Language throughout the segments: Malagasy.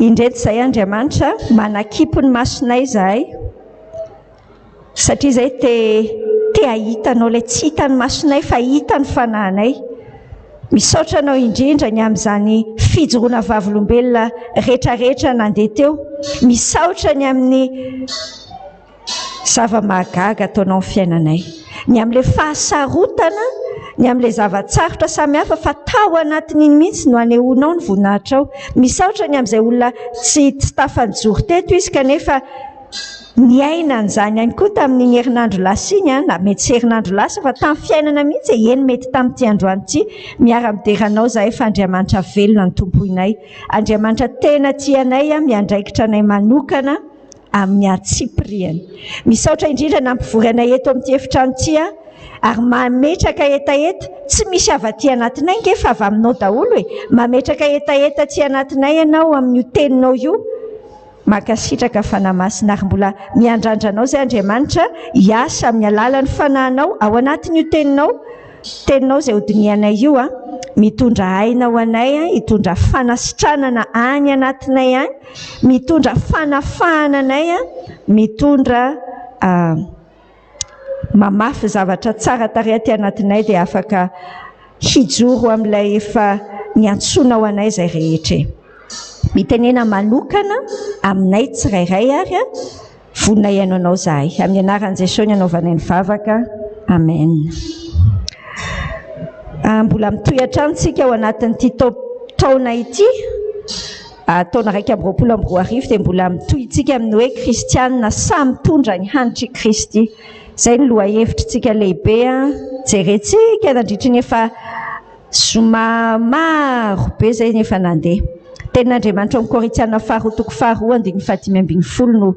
indreto izay Andriamanitra manakipy ny masonay zahay satria zay te ahitanao ilay tsy hitany masonay fa hitany fanahinay. Misaotra anao indrindra ny amin'izany fijoroana vavolombelona rehetrarehetra nandeha teo. Misaotra ny amin'ny zava-mahagaga ataonao amin'ny fiainanay, ny amin'ilay fahasarotana, ny amin'ilay zavatsarotra samihafa fa tao anatin'iny mihitsy no anehoanao ny voninahitra ao. Misaotra ny amin'izay olona tsy tafanjoro teto izy kanefa niaina an'izany ihany koa tamin'ny herinandro lasa iny na mety tsy herinandro lasa fa tamin'ny fiainana mihitsy eny mety tamin'ity androany ity. Miara-mideranao zahay fa Andriamanitra velona ny tomponay, Andriamanitra tena tianay miandraikitra anay manokana amin'ny atsipriany. Misaotra indrindra nampivory anay eto amin'ity efitrano ity ary mametraka etaeta tsy misy avaty anatinay nge fa avy aminao daholo mametraka etaeta ty anatinay ianao amin'ny teninao io. Makasitraka fanamasina ary mbola miandrandranao zay Andriamanitra hiasa amin'ny alalan'ny fanahinao ao anatin'io teninao zay hodinianay io mitondra aina ho anay, hitondra fanasitranana any anatinay any, mitondra fanafahana anay, mitondra mamafy zavatra tsara tarehy aty anatinay dia afaka hijoro amin'ilay efa niantsona ho anay zay rehetra. Mitenena manokana aminay tsirairay ary vonina ihainonao zahay. Amin'ny anaran'i Jesosy ny anaovanay ny vavaka. Amen. Mbola mitohatra antsika ao anatin'ity taona ity, taona 2024 dia mbola mitohitsika amin'ny hoe kristianina samy mitondra ny hanitry Kristy. Zay ny lohahevitrintsika lehibe jerentsika nandritry ny efa zoma maro be zay ny efa nandeha. Tenin'Andriamanitra amin'ny Korintiana 2:2 no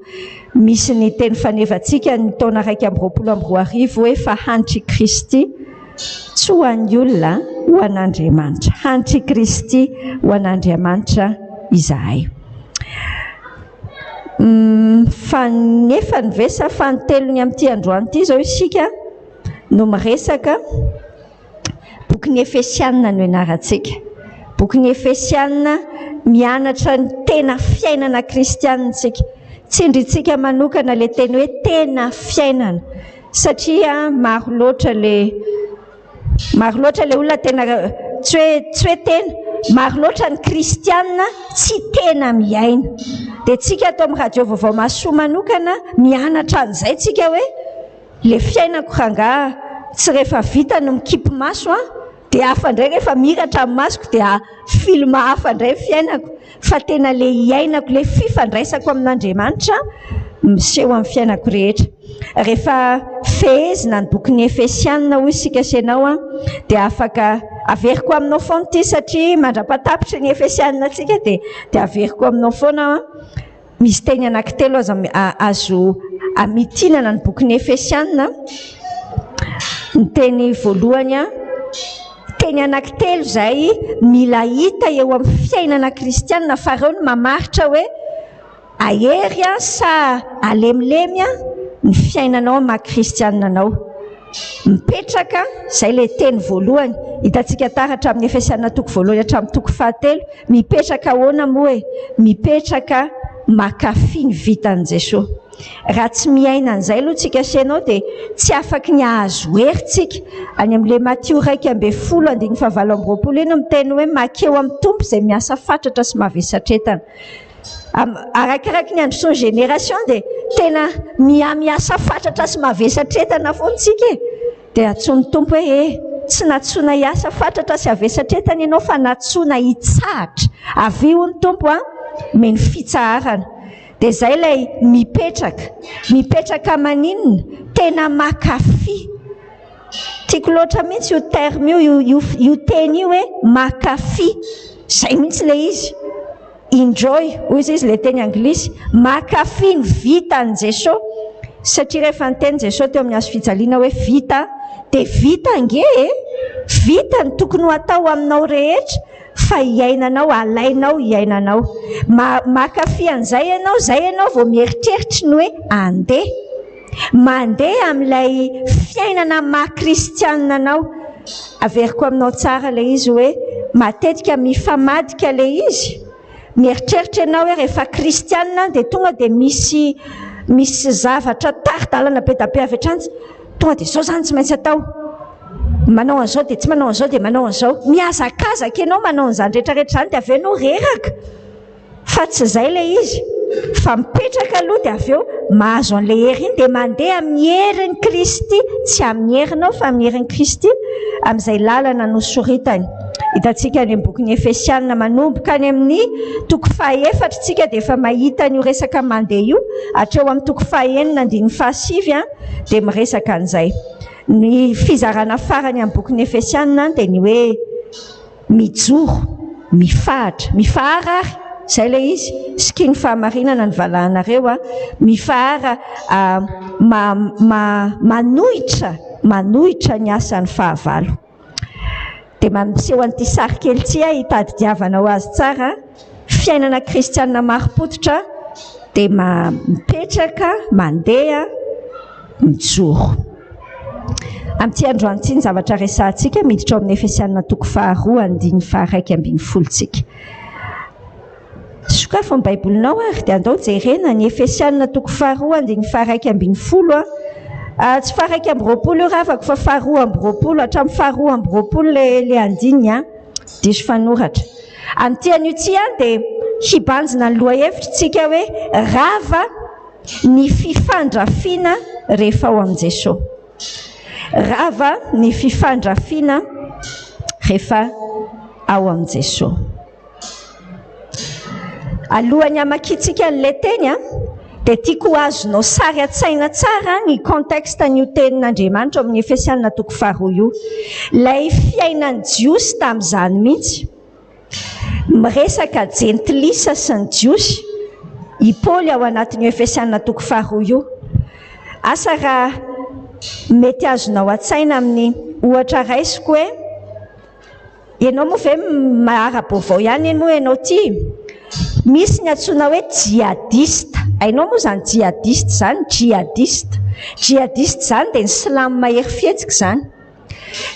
misy ny teny fanevantsika ny taona 2024 hoe fa hanitry Kristy tsy ho an'ny olona ho an'Andriamanitra. Hanitry Kristy ho an'Andriamanitra izahay. Fanefany vesa fanotelony amin'ity androany ity zao isika no miresaka bokin'ny Efesianina no ianarantsika. Bokin'ny Efesianina mianatra ny tena fiainana kristianintsika. Tsindrintsika manokana le teny hoe tena fiainana satria maro loatra le olona tena tsy hoe tena maro loatra ny kristianina tsy tena miaina. Dia tsika atao amin'ny radio vaovao Mahasoa manokana mianatra an'izay tsika hoe le fiainako rangaha tsy rehefa vita no mikipy maso dia hafa indray rehefa miratra amin'ny masoko dia filma hafa indray fiainako fa tena le iainako le fifandraisako amin'Andriamanitra miseho amin'ny fiainako rehetra. Rehefa fehezina ny bokin'ny Efesianina hoy isika senao dia afaka averiko aminao foana ity satria mandrapatapitra ny Efesianina tsika dia averiko aminao foana. Misy teny anankitelo azo amitinana ny bokin'ny Efesianina. Ny teny voalohany teny anankitelo zay mila hita eo amin'ny fiainana kristianina fa ireo no mamaritra hoe ahery sa alemilemy ny fiainanao maha-kristianina anao. Mipetraka zay le teny voalohany hitantsika taratra amin'ny Efesianina 1:1-3 mipetraka ahoana moa hoe mipetraka makafy ny vitan'i Jesosy. Raha tsy miaina an'izay aloha tsika senao dia tsy afaka ny ahazo herintsika. Any amin'ilay Matthieu 2:9-20 iny miteny hoe makeo amin'ny tompo izay miasa fatratra sy mavesatretana. Arakaraka ny androsoany génération dia tena miasa fatratra sy mavesatretana foana tsika dia atsoin'ny tompo hoe tsy natsoina hiasa fatratra sy havesatretana ianao fa natsoina hitsahatra. Avy io ny tompo meny fitsaharana. Dia izay ilay mipetraka maninona tena makafy. Tiako loatra mihitsy io terme io teny io hoe makafy. Izay mihitsy ilay izy. Enjoy, hoy izy ilay teny anglisy. Makafy ny vitan'i Jesosy. Satria rehefa niteny Jesosy teo amin'ny hazo fijaliana hoe vita, dia vita nge vita ny tokony ho atao aminao rehetra fa hiainanao, alainao hiainanao. Makafy an'izay ianao, zay ianao vao mieritreritra ny hoe mandeha amin'ilay fiainana maha-kristianina anao. Averiko aminao tsara ilay izy hoe matetika mifamadika ilay izy mieritreritra ianao hoe rehefa kristianina dia tonga dia misy zavatra taridalana be da be avy hatrany tonga dia izao zany tsy maintsy atao, manao an'izao dia tsy manao an'izao dia manao an'izao, miazakazaka ianao manao an'izany rehetrarehetra zany dia avy eo ianao reraka. Fa tsy izay ilay izy, fa mipetraka aloha dia avy eo mahazo an'ilay hery iny dia mandeha amin'ny herin'i Kristy, tsy amin'ny herinao fa amin'ny herin'i Kristy, amin'izay lalana nosoritany. Hitantsika any amin'ny bokin'ny Efesianina manomboka any amin'ny toko 4 tsika dia efa mahita io resaka mandeha io, hatreo amin'ny toko 9:7 dia miresaka an'izay. Ny fizarana farany amin'ny bokin'ny Efesianina dia ny hoe mijoro, mifahara ary, izay ilay izy, sy ny fahamarinana ny valahanareo mifahara, manohitra ny asan'ny fahavalo. Dia mampiseho an'ity sary kely ity hitadidiavana ho azy tsara, fiainana kristianina mari-pototra dia mipetraka, mandeha, mijoro. Amin'ity androany ity ny zavatra resahantsika miditra ao amin'ny Efesianina toko 2:1-10 tsika. Sokafo ny baibolinao ary dia andao jerena ny Efesianina toko 2:1-10 tsy 1:20 io ravako fa 2:20 hatramin'ny 2:20 le andininy diso fanoratra. Amin'ity an'io ity dia hibanjina ny lohahevitrytsika hoe rava ny fifandrafiana rehefa ao amin'i JESOA. Rava ny fifandrafiana rehefa ao amin'i JESOA. Alohan'ny hamakitsika an'ilay teny dia tiako ho azonao sary an-tsaina tsara ny contexte n'io tenin'Andriamanitra amin'ny Efesianina toko 2 io. Ilay fiainan'ny jiosy tamin'izany mihitsy, miresaka jentilisa sy ny jiosy, i Paoly ao anatin'io Efesianina toko 2 io. Asa raha mety azonao an-tsaina amin'ny ohatra raisiko hoe ianao moa ve mahara-baovao ihany moa ianao ty, misy ny antsoina hoe jihadista. Hainao moa zany jihadista zany, jihadista zany dia ny silamo mahery fihetsika zany.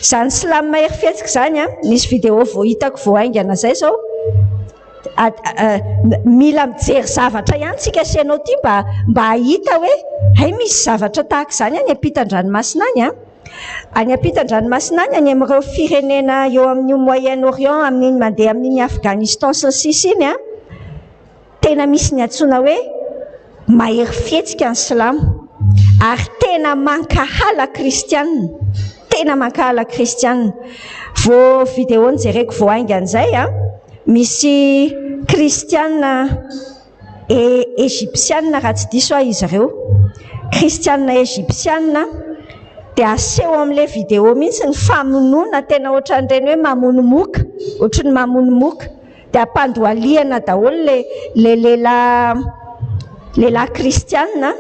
Zany silamo mahery fihetsika zany nisy vidéo vao hitako vao haingana zay zao, mila mijery zavatra ihany tsika sy ianao ty mba hahita hoe hay misy zavatra tahaka izany any ampitan-dranomasina any any ampitan-dranomasina any amin'ireo firenena eo amin'ny Moyen-Orient, amin'iny mandeha amin'iny Afghanistan sy ny sisa iny tena misy ny antsoina hoe mahery fihetsika ny silamo, ary tena mankahala kristianina, vao vidéo nijereko vao haingan'izay misy kristianina égyptianina raha tsy diso izy ireo, kristianina égyptianina dia aseho amin'ilay vidéo mihitsy ny famonoana tena ohatran'ireny hoe mamonomoka, ohatran'ny mamonomoka, dia ampandoaliana daholo le lehilahy kristianina,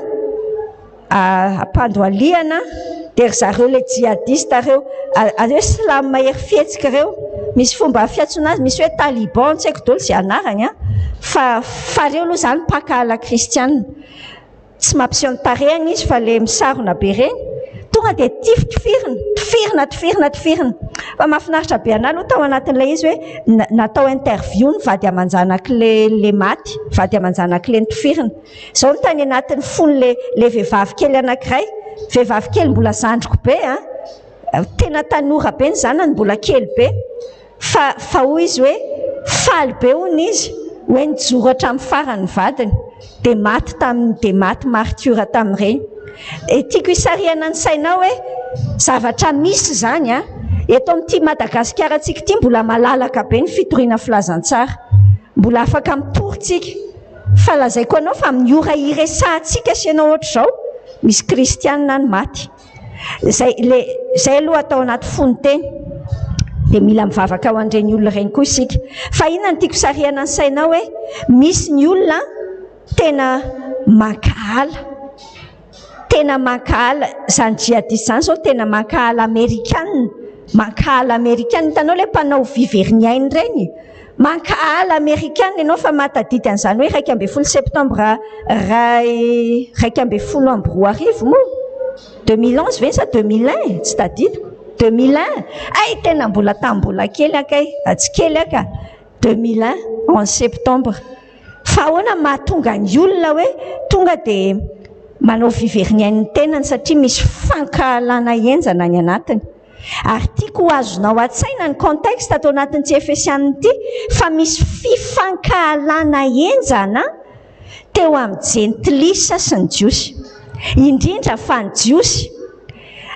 ampandoaliana dia ry zareo le jihadista ireo, hoe silamo mahery fihetsika ireo, misy fomba fiantsoana azy, misy hoe taliban, tsy haiko daholo izay anarany fa reo aloha zany mpakahala kristianina, tsy mampiseho ny tarehiny izy fa le misarona be reny, tonga dia tifirina. Fa mahafinaritra be anahy aloha tao anatin'ilay izy hoe natao interview ny vady aman-janaka le maty, vady aman-janaka le nitifirina. Izao ny tany anatin'ny fony le vehivavy kely anankiray, vehivavy kely mbola zandriko be tena tanora be ny zanany, mbola kely be, fa hoy izy hoe faly be hono izy hoe nijoro hatramin'ny farany vadiny dia maty martyra tamin'ireny. Tiako hisarihana ny sainao hoe zavatra misy zany eto amin'ity Madagasikara antsika ity mbola malalaka be ny fitoriana filazantsara, mbola afaka mitoritsika, fa lazaiko anao fa miora iresahantsika sy ianao ohatr'izao misy kristianina ny maty. Zay aloha atao anaty fonoteny dia mila mivavaka ao an'ireny olona ireny koa isika. Fa inona ny tiako sarihana ny sainao hoe misy ny olona tena mankahala zany jihadiste zany zao, tena mankahala amerikanina, hitanao le mpanao viverniainy reny, mankahala amerikanina ianao fa matadidy an'izany hoe 1 septambra 2011 moa 2011 ve sa 2001 tsy tadidiko 2001 tena mbola kely akay, tsy kely aka 2001 en septembre. Fa ahoana mahatonga ny olona hoe tonga dia manao viverinyain'ny tenany satria misy fankahalana enjana ny anatiny. Ary tiako ho azonao an-tsaina ny contexte atao anatin'ity Efesianina ity fa misy fifankahalana enjana teo amin'ny jentilisa sy ny jiosy. Indrindra fa ny jiosy.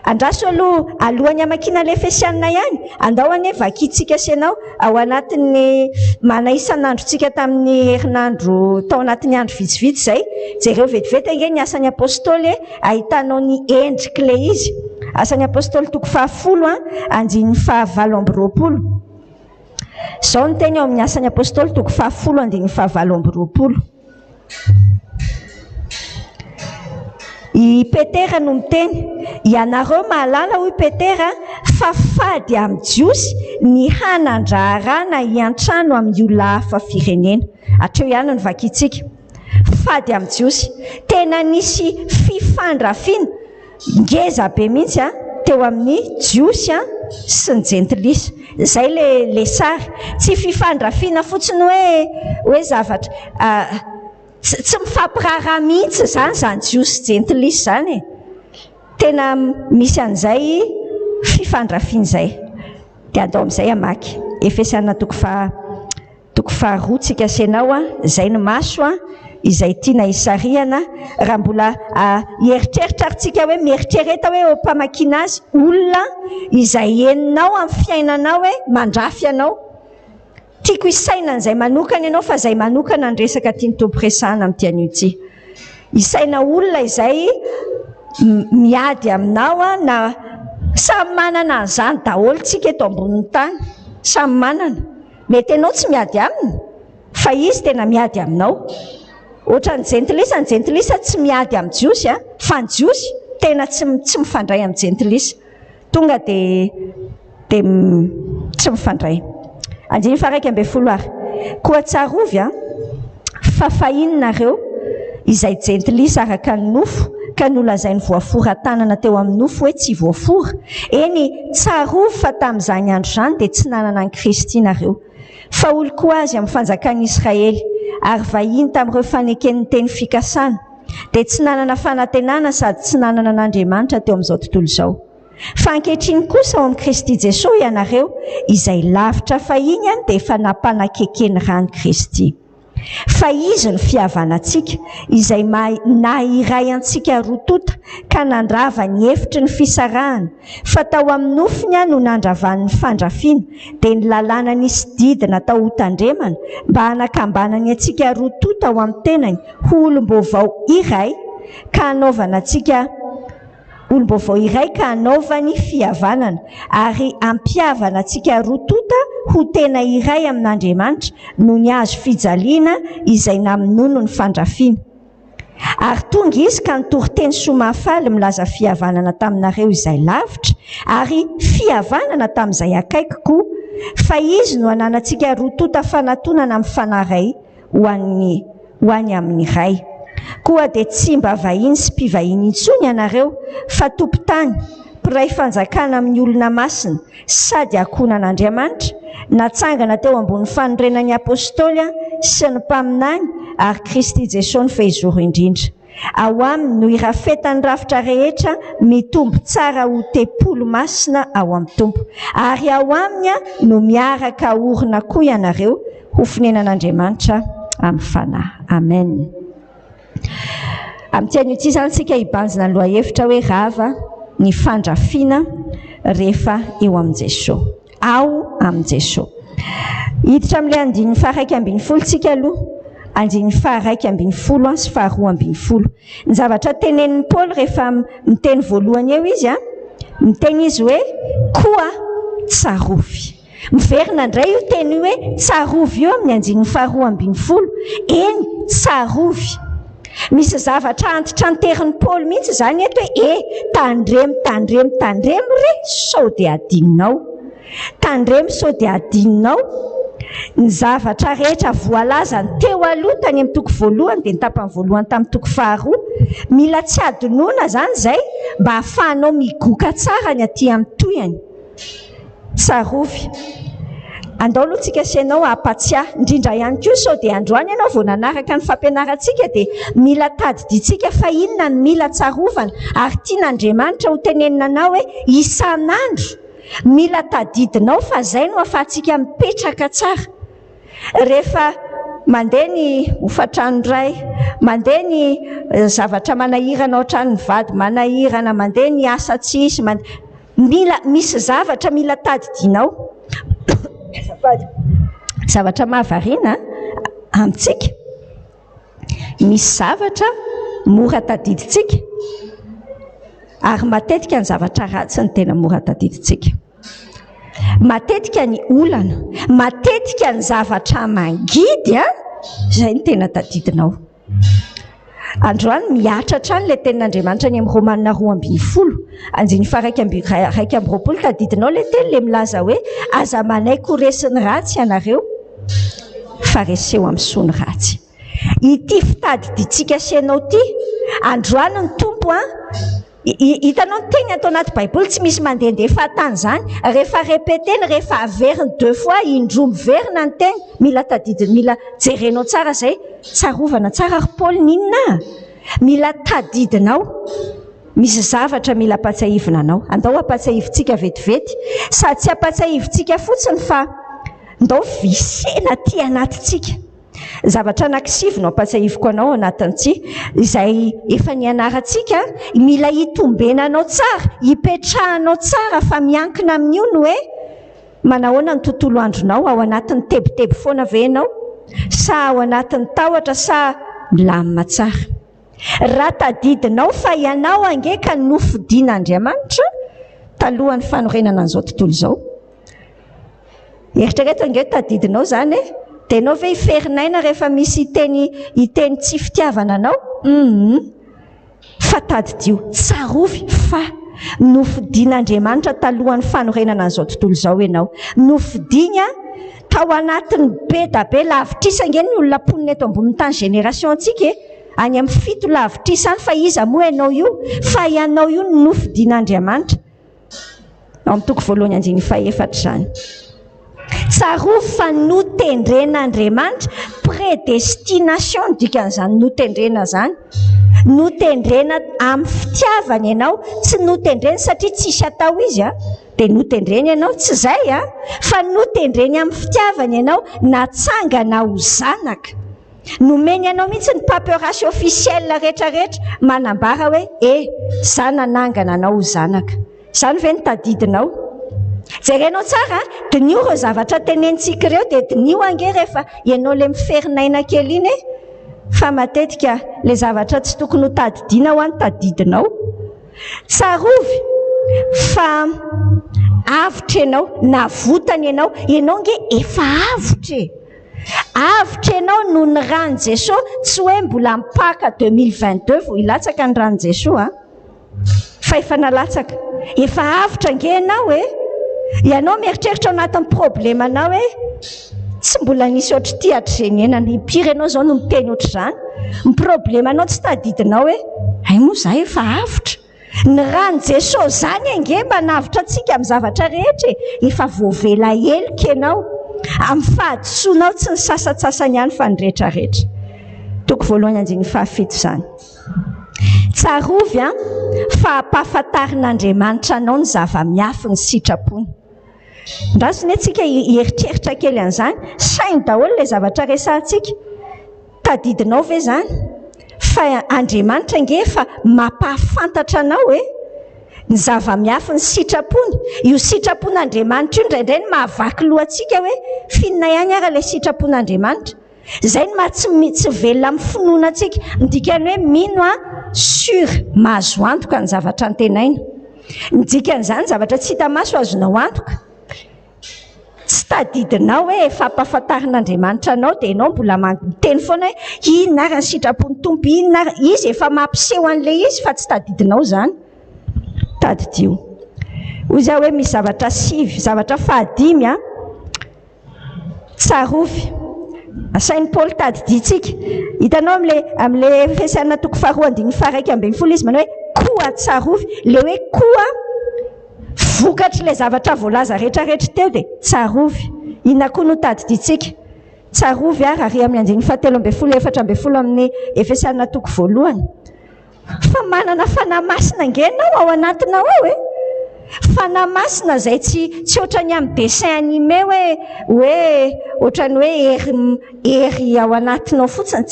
Andraso aloha alohan'ny amakiana ilay Efesianina ihany, andao anie vakitsika senao ao anatin'ny manaisan'androntsika tamin'ny herinandro tao anatin'ny andro vitsivitsy izay, jereo vetivety ange ny asan'ny apôstôly ahitanao ny endrik'ilay izy. Asan'ny apôstôly 10 andininy 720. Izao ny teny ao amin'ny asan'ny apôstôly 10 andininy 720. I Petera no miteny, ianareo mahalala hoy Petera fa fady amin'ny jiosy ny hanandraharana hiantrano amin'ny olona hafa firenena. Hatreo ihany ny vakitsika. Fady amin'ny jiosy. Tena nisy fifandrafiana ngeza be mihitsy teo amin'ny jiosy sy ny jentilisa. Izay le sary. Tsy fifandrafiana fotsiny hoe zavatra tsy mifampirara mihitsy zany jiosy jentilisa zany. Tena misy an'izay fifandrafiana izay. Dia andao amin'izay amaky. Efesianina 2 tsika senao izay ny maso izay tiana hisarihana raha mbola hieritreritra aritsika hoe mieritrereta hoe ao mpamakiana azy olona izay eninao amin'ny fiainanao hoe mandrafy anao. Tiako isaina n'izay manokana ianao fa izay manokana ny resaka tiany tompo resahana amin'ity anio ity. Isaina olona izay miady aminao na samy manana an'izany daholo tsika eto ambonin'ny tany. Samy manana. Mety ianao tsy miady aminy fa izy tena miady aminao. Ohatra ny jentilisa tsy miady amin'ny jiosy fa ny jiosy tena tsy mifandray amin'ny jentilisa. Tonga dia tsy mifandray. 9:20 koa tsarovy fa fahininareo izay jentilisa araka ny nofo ka nolazainy voafora tanana teo amin'ny nofo hoe tsy voafora. Eny tsarovy fa tamin'izany andro izany dia tsy nanana ny Kristy nareo. Fa olo koa azy amin'ny fanjakan'i Israely ary vahiny tamin'ireo faneken'ny teny fikasana dia tsy nanana fanantenana sady tsy nanana an'Andriamanitra teo amin'izao tontolo izao. Fa ankehitriny kosa ao amin'ny Kristy Jesosy ianareo izay lavitra fahiny dia efa nampanan-kekeny rany Kristy. Fa izy ny fihavanantsika izay nahiray antsika rotota ka nandrava ny hefitry ny fisarahana. Fa tao amin'ny nofiny no nandravan'ny fandrafiana dia ny lalàna nisy didina tao ho tandremana mba hanakambanany antsika rotota ao amin'ny tenany ho olom-baovao iray ka hanaovany fihavanana ary ampihavana antsika rotota ho tena iray amin'Andriamanitra no ny azo fijaliana izay namonono ny fandrafiana. Ary tonga izy ka nitory-teny soamafaly milaza fihavanana taminareo izay lavitra ary fihavanana tamin'izay akaiky koa. Fa izy no ananantsika rotota fanatonana amin'ny fanaray ho any amin'ny iray. Koa dia tsy mba vahiny sy mpivahiny intsony ianareo fa tompon-tany, mpiray fanjakana amin'ny olona masina sady akonan'Andriamanitra, natsangana teo ambony fanorenan'ny apôstôly sy ny mpaminany ary Kristy Jesosy ny fehizoro indrindra. Ao aminy no irafetan'ny rafitra rehetra mitombo tsara ho tempolo masina ao amin'ny tompo. Ary ao aminy no miaraka orina koa ianareo ho fonenan'Andriamanitra amin'ny fanahy. Amen. Amin'ity anio ity izany tsika hibanjina aloha hevitra hoe rava ny fandrafiana rehefa eo amin'ny Jesosy. Ao amin'ny Jesosy. Hiditra amin'ilay 9:20 tsika aloha. 9:20 sy 2:20. Ny zavatra tenenin'ny Paoly rehefa miteny voalohany eo izy miteny izy hoe koa tsarovy. Miverina indray io teny hoe tsarovy eo amin'ny 2:20. Eny tsarovy. Misy zavatra antitranteriny Paoly mihitsy zany eto hoe tandremo re sao dia adinonao. Tandremo sao dia adinonao. Ny zavatra rehetra voalaza teo aloha tany amin'ny toko voalohany dia ny tapany voalohany tamin'ny toko 2. Mila tsy adinoana zany zay mba ahafahanao migoka tsara ny aty amin'ny toyany. Tsarovy. andao aloha tsika sianao apatsiahy indrindra ihany koa sao dia androany ianao vao nanaraka ny fampianarantsika dia mila tadiditsika fa inona ny mila tsarovana ary tian'Andriamanitra ho tenenina anao hoe isan'andro mila tadidinao fa zay no ahafahantsika mipetraka tsara. Rehefa mandeha ny hofatrano ray, mandeha ny zavatra manahirana ohatran'ny vady manahirana, mandeha ny asa tsisy, mila misy zavatra mila tadidinao. Zavatra mahavariana amintsika, misy zavatra mora tadiditsika ary matetika ny zavatra ratsy ny tena mora tadiditsika. Matetika ny olana, matetika ny zavatra mangidy izay ny tena tadidinao. Androany miatra hatrany ilay tenin'Andriamanitra ny amin'ny Romanina 2:20 andiny fa 2:20 tadidinao ilay teny ilay milaza hoe aza manaiky ho resiny ratsy ianareo fa reseo amin'ny sony ratsy. Ity fitadiditsika sianao ty androany ny tompo hitanao ny teny atao anaty Baiboly tsy misy mandehandeha fahatany zany. Rehefa répéteny, rehefa averiny 2 fois indroa miverina ny teny, mila tadidiny, mila jerenao tsara zay tsarovana tsara. Ry Paul ninona mila tadidinao, misy zavatra mila apatsahivina anao. Andao apatsahivitsika vetivety sady tsy apatsahivitsika fotsiny fa ndao visena ty anatitsika. Zavatra anankisivy no ampatsahiviko anao anatin'ity izay efa nianarantsika, mila hitombenanao tsara, hipetrahanao tsara fa miankina amin'io no hoe manahoana ny tontolo andronao, ao anatin'ny tebotebo foana ve ianao sa ao anatin'ny tahotra sa milamina tsara. Raha tadidinao fa ianao ange ka nofidin'Andriamanitra talohan'ny fanorenana an'izao tontolo izao. Eritrereto ange tadidinao zany dia ianao ve hiferinaina rehefa misy iteny tsy fitiavana anao? Fa tadidio, tsarovy fa nofidin'Andriamanitra talohan'ny fanorenana an'izao tontolo izao ianao. Nofidina tao anatin'ny be da be lavitrisy ange ny olona ponina eto ambonin'ny tany génération antsika any amin'ny 7 lavitrisy any fa iza moa ianao io? Fa ianao io no nofidin'Andriamanitra. Ao amin'ny toko 1:4 zany. Tsarovy fa notendren'Andriamanitra, prédestination dikan'izany notendrena zany. Notendrena amin'ny fitiavana ianao, tsy notendrena satria tsisy atao izy dia notendrena ianao, tsy zay fa notendrena amin'ny fitiavana ianao, natsangana ho zanaka. Nomeny ianao mihitsy ny papeurasy officielle rehetrarehetra manambara hoe zananangana anao ho zanaka. Zany ve ny tadidinao? Jerenao tsara dinio ireo zavatra tenentsika ireo dia dinio ange rehefa ianao ilay miferinaina kely iny fa matetika ilay zavatra tsy tokony ho tadidiana ho any tadidinao. Tsarovy fa avitra ianao, navotana ianao nge efa avitra. Avitra ianao noho ny rany JESOA, tsy hoe mbola mipaka 2022 vao hilatsaka ny rany JESOA fa efa nalatsaka. Efa avitra nge ianao ianao mieritreritra ao anatin'ny problème anao tsy mbola nisy ohatry ty hatrenenana, hipira ianao zao no miteny ohatry zany. Ny problème anao tsy tadidinao ay moa zay efa avitra. Ny rany JESOA zany ange mba navitra antsika amin'ny zavatra rehetra efa voavela helika ianao. Amin'ny fahadisoanao tsy ny sasatsasany ihany fa ny rehetrarehetra. Toko 1:7 zany. Tsarovy fa ampahafantarin'Andriamanitra anao ny zava-miafy ny sitrapony. Ndrasiny antsika hieritreritra kely an'izany, sainy daholo ilay zavatra resantsika. Tadidinao ve zany? Fa Andriamanitra nge fa mampahafantatra anao ny zava-miafy ny sitrapony. Io sitrapon'Andriamanitra io indraindray ny mahavaky lohantsika hoe finina ihany ara ilay sitrapon'Andriamanitra. Zay ny tsy velona amin'ny finoana antsika. Midikany hoe mino sur mahazo antoka ny zavatra antenaina. Dikan'izany zavatra tsy hita maso azonao antoka. Tsy tadidinao efa ampahafantarin'Andriamanitra anao dia ianao mbola miteny foana hoe inona ary ny sitrapony tompo, inona izy efa mampiseho an'ilay izy fa tsy tadidinao zany. Tadidio. Hoy za hoe misy zavatra 5, zavatra 5 tsarovy. Asain'ny Paul tadiditsika. Hitanao amin'ilay Efesiana toko 2:1-20 izy manao hoe koa tsarovy. Le hoe koa vokatry ilay zavatra voalaza rehetrarehetra teo dia tsarovy. inona koa no tadiditsika tsarovy ary amin'ny andiny 7:14 amin'ny Efesiana toko voalohany fa manana fanamasina ngenao ao anatinao ao fanamasina zay tsy ohatrany amin'ny dessin animé hoe ohatrany hoe ery ao anatinao fotsiny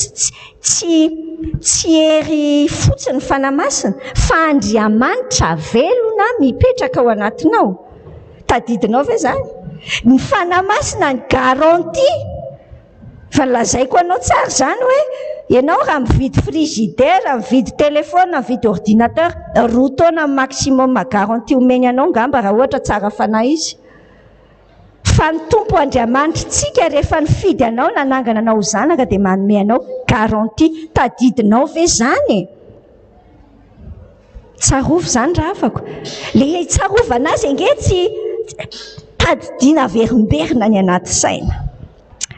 tsy ery fotsiny fanamasina fa andriamanitra velona mipetraka ao anatinao tadidinao ve zany ny fanamasina ny garantie fa lazaiko anao tsara zany hoe ianao raha mividy frigidaire mividy téléphone mividy ordinateur roa taona maximum garantie omeny anao ngamba raha ohatra tsara fanahy izy fa ny tompo andriamanitra tsika rehefa nifidy anao nanangana anao zanaka dia manome anao garantie tadidinao ve zany tsarovy zany raha afako le tsarovana azy ange tsy tadidina verimberina ny anaty saina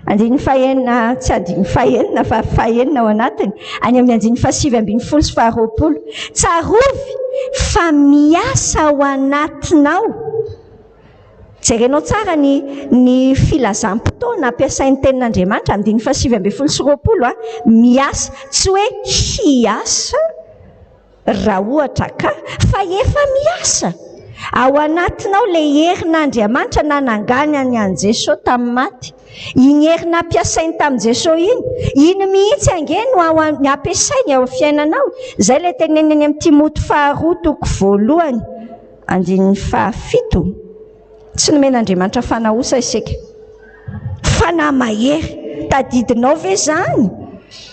andiny fahenina tsy andiny fahenina fa fahenina ao anatiny any amin'ny andiny 7:20 sy 20 tsarovy fa miasa ao anatinao jerenao tsara ny filazam-potoana ampiasain'ny tenin'Andriamanitra andiny 7:20 sy 20 miasa tsy hoe hiasa raha ohatra ka fa efa miasa ao anatinao le herin'Andriamanitra nananganany an Jesosy tamin'ny maty iny herina ampiasainy tamin'ny Jesosy iny mihitsy ange no ny ampiasainy ao fiainanao zay le teneniny amin'ny Timoty 2:2 andiny 7 tsy nomen'Andriamanitra fanahosa isika fanahy mahery tadidinao ve zany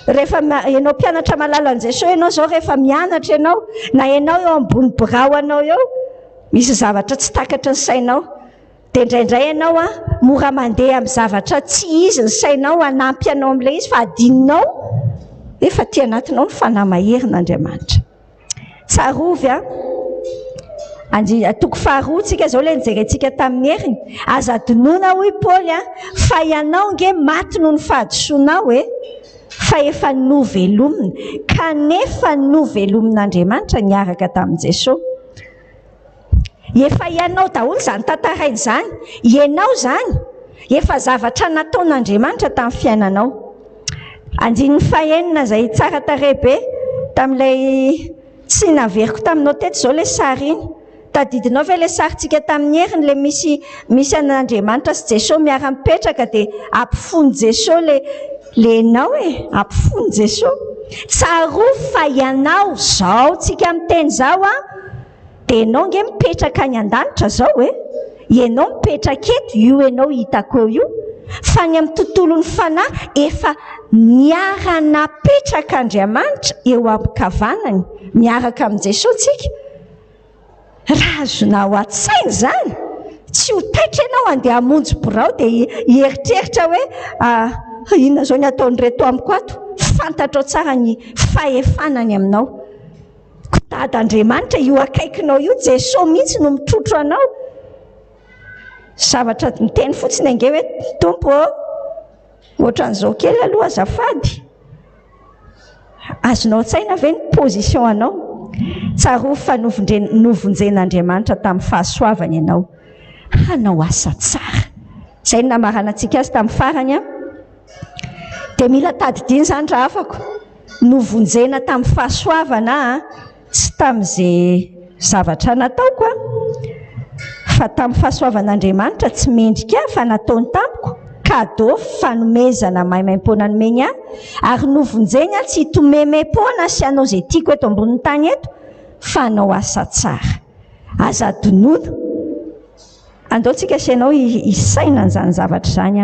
rehefa ianao mpianatra malala an Jesosy ianao zao rehefa mianatra ianao na ianao eo ambony birao anao eo misy zavatra tsy takatra ny sainao dia indraindray ianao mora mandeha amin'ny zavatra tsy izy ny sainao anampy anao amin'ilay izy fa adininao efa ty anatinao ny fanahy maherin'Andriamanitra tsarovy toko faharoa tsika zao le nijerentsika tamin'ny heriny aza adinoina hoy Paoly fa ianao nge maty noho ny fahadisoanao fa efa novelomina kanefa novelomin'Andriamanitra niaraka tamin'i Jesosy efa ianao daholo zany tantarainy zany ianao zany efa zavatra nataon'Andriamanitra tamin'ny fiainanao andiny fahenina zay tsara tarebe tamin'ilay tsy naveriko taminao teto zao le sary iny tadidinao ve le sarytsika tamin'ny heriny le misy an'Andriamanitra sy Jesosy miara-mipetraka dia ampifony Jesosy lenao ampifony Jesosy tsarovy fa ianao zao tsika miteny zao dia ianao nge mipetraka any an-danitra zao ianao mipetraka eto io ianao hitako io fa ny amin'ny tontolon'ny fanahy efa niara-napetraka Andriamanitra eo am-kavanany miaraka amin'ny Jesosy tsika raha azonao an-tsaina zany tsy ho taitra ianao andeha hamonjy birao dia hieritreritra hoe inona zao ny ataon'ireto amiko ato fantatrao tsara ny fahefanany aminao Andriamanitra io akaikinao io Jesosy mihitsy no mitrotro anao zavatra miteny fotsiny ange hoe tompo ohatran'izao kely aloha azafady azonao an-tsaina ve ny position anao tsarovy fa novonjen'Andriamanitra tamin'ny fahasoavany ianao hanao asa tsara zay ny namarana antsika azy tamin'ny farany dia mila tadidiny zany raha afako novonjena tamin'ny fahasoavana tsy tamin'izay zavatra nataoko fa tamin'ny fahasoavan'Andriamanitra tsy mendrika fa nataony tamiko cadeau fanomezana maimaim-poana nomeny ary novonjeny tsy hitomemem-poana sy anao izay tiako eto ambonin'ny tany eto fa anao asa tsara aza adinoina andaontsika sianao isaina n'izany zavatra zany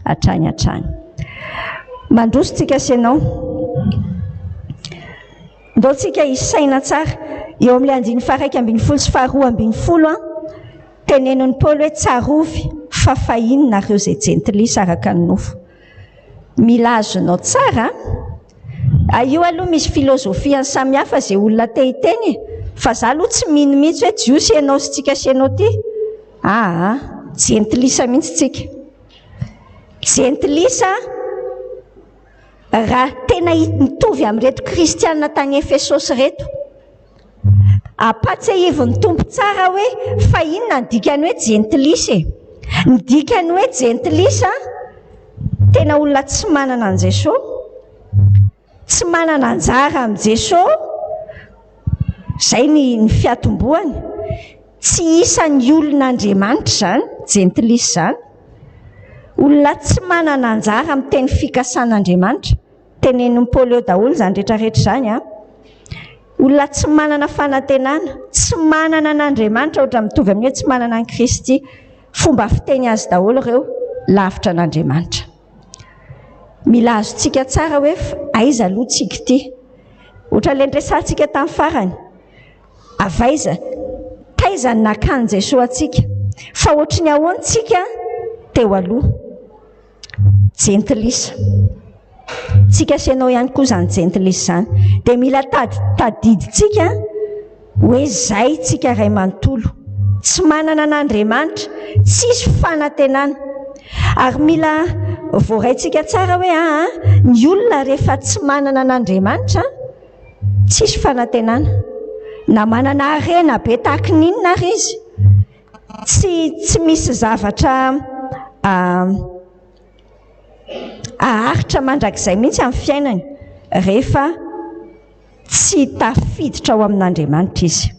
hatrany mandrosotsika sianao ndaontsika isaina tsara eo amin'ilay andiny 1:12 sy 2:12 teneniny Paoly hoe tsarovy fa fahinona ireo izay jentilisa araka ny nofo mila azonao tsara io aloha misy filozofiany samihafa izay olona te hiteny fa za aloha tsy mino mihitsy hoe jiosy ianao sy tsika sianao ty jentilisa mihitsy tsika jentilisa raha tena mitovy amin'reto kristianina tany Efesosy reto apatsy ivony tompo tsara hoe fa inona ny dikany hoe jentilisa Ny dikany hoe jentilisa tena olona tsy manana an Jesosy, tsy manana anjara amin'ny Jesosy. Zay ny fiatomboany. Tsy isan'ny olon'Andriamanitra zany jentilisa zany. Olona tsy manana anjara amin'ny teny fikasan'Andriamanitra. Tenenin'ny Paoly eo daholo zany rehetrarehetra zany a. Olona tsy manana fanantenana, tsy manana an'Andriamanitra, ohatra mitovy amin'ny hoe tsy manana an'i Kristy. Fomba fiteny azy daholo ireo lavitra an'Andriamanitra. Mila azontsika tsara hoe aiza aloha tsika ity. Ohatra ilay resantsika tamin'ny farany. Avaiza, taiza ny nakany Jesosy atsika. Fa ohatra ny ahoana tsika teo aloha. Jentilisa. Tsika asianao ihany koa zany jentilisa zany. Dia mila tadiditsika hoe zay tsika ray manontolo. Tsy manana an'Andriamanitra, tsisy fanantenana. Ary mila voaraintsika tsara hoe ny olona rehefa tsy manana an'Andriamanitra, tsisy fanantenana. Na manana harena be tahaka n'inona ary izy. Tsy misy zavatra aharitra mandrakizay mihitsy amin'ny fiainany rehefa tsy tafiditra ao amin'Andriamanitra izy.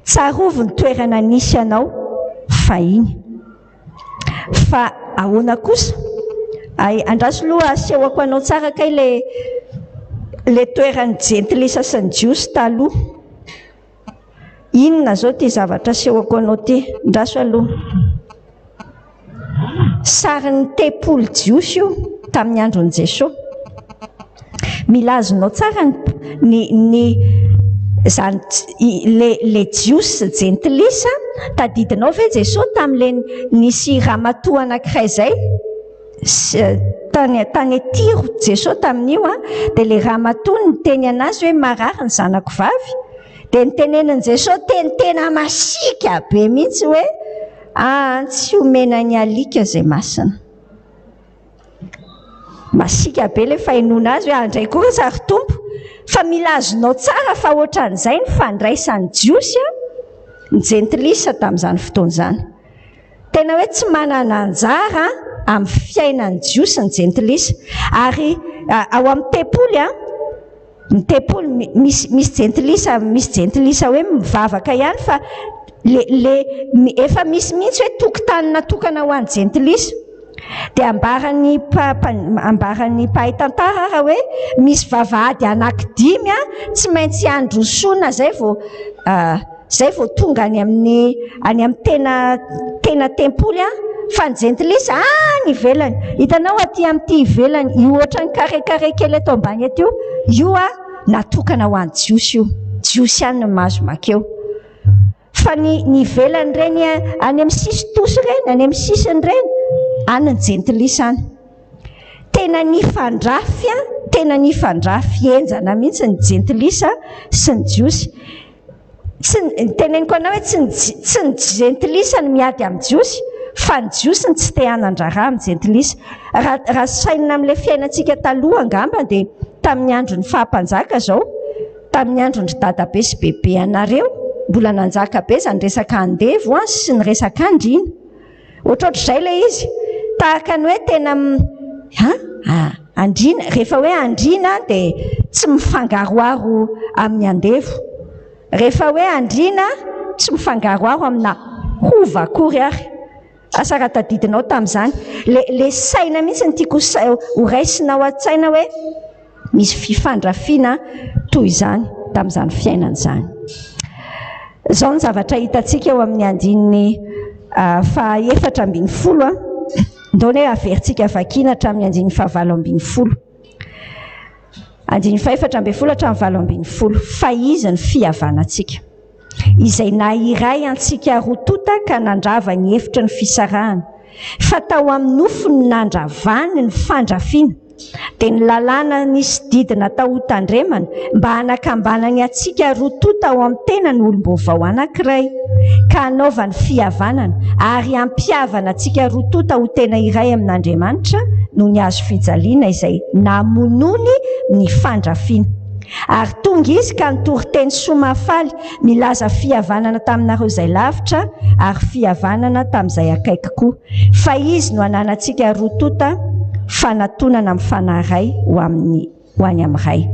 Tsarovy ny toerana nisy anao fahiny. Fa ahoana kosa? Andraso aloha asehoko anao tsara kay le toeran'ny jentilisa sy ny jiosy taloha. Inona zao ty zavatra asehoko anao ty? Andraso aloha. Sarin'ny tempolo jiosy io tamin'ny andron'i Jesosy. Mila azonao tsara le jiosy jentilisa. Tadidinao ve Jesosy tamin'le nisy ramatoa anankiray zay tany Tiro Jesosy tamin'io dia le ramatoa niteny anazy hoe marary ny zanako vavy. Dia nitenenin Jesosy tena masika be mihitsy hoe tsy omena ny alika zay masina. Masika be le fahinona azy hoe andray koa sary tompo. Fa mila azonao tsara fa ohatran'izay ny fandraisan'ny jiosy ny jentilisa tamin'izany fotoana izany. Tena hoe tsy manana anjara amin'ny fiainan'ny jiosy ny jentilisa. Ary ao amin'ny tempoly ny tempoly misy jentilisa hoe mivavaka ihany, fa efa misy mihitsy hoe tokotany natokana ho an'ny jentilisa. Dia ambaran'ny mpahay tantara raha hoe misy vavahady anankidimy tsy maintsy androsoana zay vao tonga any amin'ny tena tempoly fa ny jentilisa ny ivelany. Hitanao aty amin'ity ivelany io ohatran'ny carré kely eto ambany eto io natokana ho an'ny jiosy io. Jiosy ihany no mahazo makeo. Fa ny ivelany ireny any amin'ny sisy tosy ireny, any amin'ny sisiny ireny, any ny jentilisa any. Tena nifandrafy enjana mihitsy ny jentilisa sy ny jiosy. Teneniko anao hoe tsy ny jentilisa ny miady amin'ny jiosy, fa ny jiosy ny tsy te hanan-draharaha amin'ny jentilisa. Raha sainina amin'ilay fiainantsika taloha angamba dia tamin'ny andron'ny fahampanjaka zao, tamin'ny andron'ny dadabe sy bebe anareo, mbola nanjaka be zany resaka andevo sy ny resaka andriana. Ohatrohatr'izay ilay izy. Tahaka ny hoe tena andriana, rehefa hoe andriana dia tsy mifangaroaro amin'ny andevo. Rehefa hoe andriana tsy mifangaroaro amina hova akory ary. Asa raha tadidinao tamin'izany. Le saina mihitsy ny tiako horaisinao an-tsaina hoe misy fifandrafiana toy izany tamin'izany fiainana izany. Izao ny zavatra hitantsika eo amin'ny andininy faha-efatra ambin'ny folo ndao hoe averintsika vakiana hatramin'ny andininy faha-valo ambin'ny folo. Andininy faha-efatra ambin'ny folo hatramin'ny valo ambin'ny folo. Fa izy ny fihavanantsika, izay nahiray antsika rotota ka nandrava ny hevitra ny fisarahana, fa tao amin'ny nofony nandravany ny fandrafiana, dia ny lalàna nisy didina tao hotandremana mba hanakambanany atsika rotota ao amin'ny tena ny olom-baovao anankiray, ka hanaovany fihavanana ary hampihavana atsika rotota ho tena iray amin'Andriamanitra no ny azo fijaliana izay namonony ny fandrafiana. Ary tonga izy ka nitory-teny somafaly milaza fihavanana taminareo izay lavitra ary fihavanana tamin'izay akaiky koa. Fa izy no ananantsika rotota fanatonana mifanaray ho any amin'iray.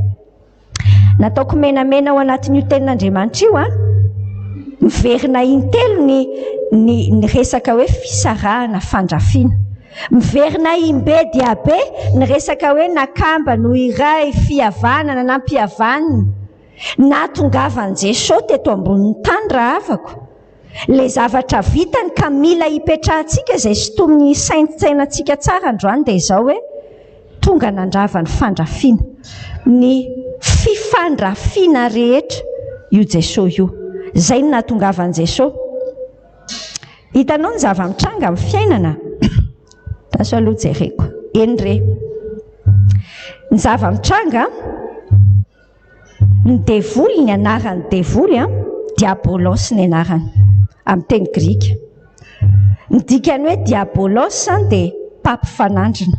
Nataoko menamena ao anatin'io tenin'Andriamanitra io miverina intelo ny resaka hoe fisarahana fandrafiana. Miverina imbe dia be ny resaka hoe nakamba no iray fihavanana na mpihavanana natongavan'i Jesosy teto ambonin'ny tany raha avako. Le zavatra vitany ka mila hipetrahantsika izay sotomin'ny saintsainantsika tsara androany dia izao hoe tonga nandrava ny fandrafiana, ny fifandrafiana rehetra io Jesosy io. Zay no nahatongavan'i Jesosy. Hitanao ny zava-mitranga amin'ny fiainana. Taso aloha jereko. Eny re. Ny zava-mitranga, ny devoly, ny anaran'ny devoly, diabolos ny anarany amin'ny teny grika. Ny dikany hoe diabolos dia mpampifanandrina.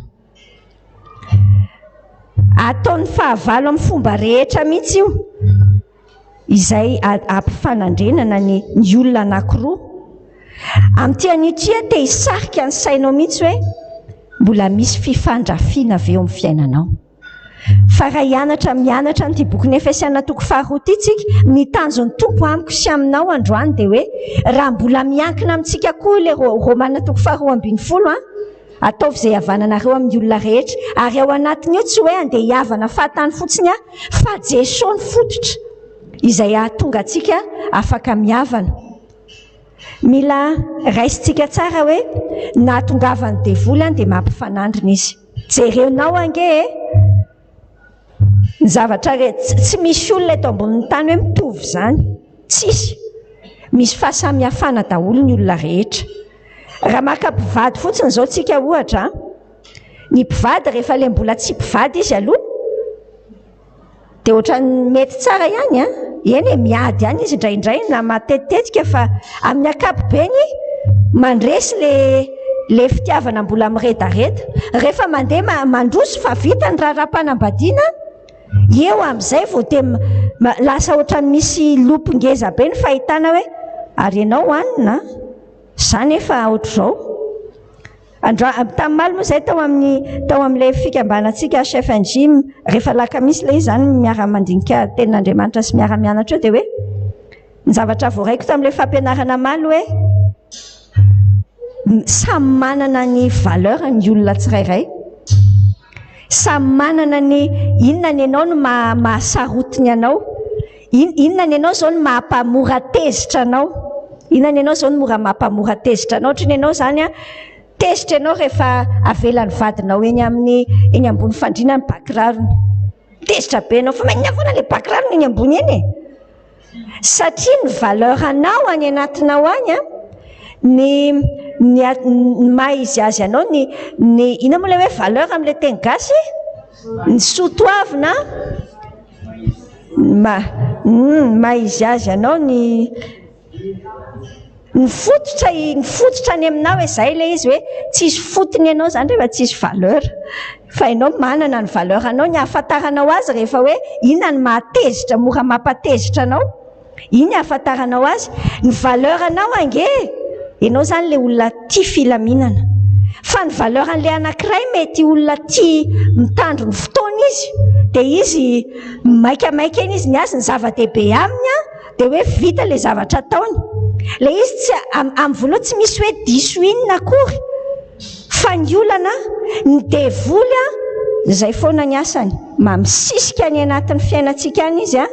Ataony fahavalo amin'ny fomba rehetra mihitsy io. Izay ampifanandrenana ny olona anankiroa. Amin'ity anitria te hisarika ny sainao mihitsy hoe mbola misy fifandrafiana avy eo amin'ny fiainanao. Fa raha mianatra n'ity bokin'ny Efesiana toko faharoa ity tsika, ny tanjon'ny tompo amiko sy aminao androany dia hoe raha mbola miankina amintsika koa ilay Romana toko faharoa 12 ataovy izay havananareo amin'ny olona rehetra, ary ao anatin'io tsy hoe andeha hiavana fahatany fotsiny fa Jesosy ny fototra izay ahatonga antsika afaka mihavana. Mila raisintsika tsara hoe nahatongavan'ny devoly dia mampifanandrina izy. Jerenao ange ny zavatra rehetra, tsy misy olona eto ambonin'ny tany hoe mitovy izany, tsisy. Misy fahasamihafana daholo ny olona rehetra. Raha maka mpivady fotsiny izao tsika ohatra, ny mpivady rehefa ilay mbola tsy mpivady izy aloha dia ohatran'ny mety tsara ihany eny miady ihany izy indraindray na matetitetika, fa amin'ny ankapobeny mandresy le fitiavana mbola miredareda. Rehefa mandeha mandroso fa vitany raha-panambadiana, eo amin'izay vao dia lasa ohatran'ny misy lopingeza be ny fahitana hoe ary ianao hanina za nefa ohatr'izao. Tamin'ny maly moa izay tao amin'ilay fikambanantsika chef NG, rehefa lakamisy ilay izy zany miara-mandinika tenin'Andriamanitra sy miara-mianatra eo dia hoe ny zavatra voaraiko tamin'ilay fampianarana maly hoe samy manana ny valeur ny olona tsirairay, samy manana ny inona ny ianao no mahasarotiny anao, inona ny ianao zao no mahampamora tezitra anao, inona ny ianao zao no mora mahampamora tezitra anao. Ohatry ny ianao zany tezitra ianao rehefa avelan'ny vadinao eny ambony fandriana ny bakirarony, tezitra be anao fa maninona foana ilay bakirarony eny ambony eny satria ny valeur anao any anatinao any ny maha izy azy anao ny ina moa ilay hoe valeur amin'ilay teny gasy, ny sotoavina maha izy azy anao ny fototra ny aminao hoe izay ilay izy hoe tsisy fotony ianao zany rehefa tsisy valeur, fa ianao manana ny valeur anao. Ny ahafantaranao azy rehefa hoe inona ny mahatezitra, mora mampatezitra anao, iny ahafantaranao azy. Ny valeur anao ange ianao zany le olona tia filaminana, fa ny valeur an'ilay anankiray mety olona tia mitandro ny fotoana izy, dia izy maikamaika eny izy miasa ny zava-dehibe aminy dia hoe vita ilay zavatra ataony. Le izy tsy amin'ny voaloha tsy misy hoe diso inona akory, fa ny olana ny devoly izay foana ny asany, mamisisika ny anatin'ny fiainantsika any izy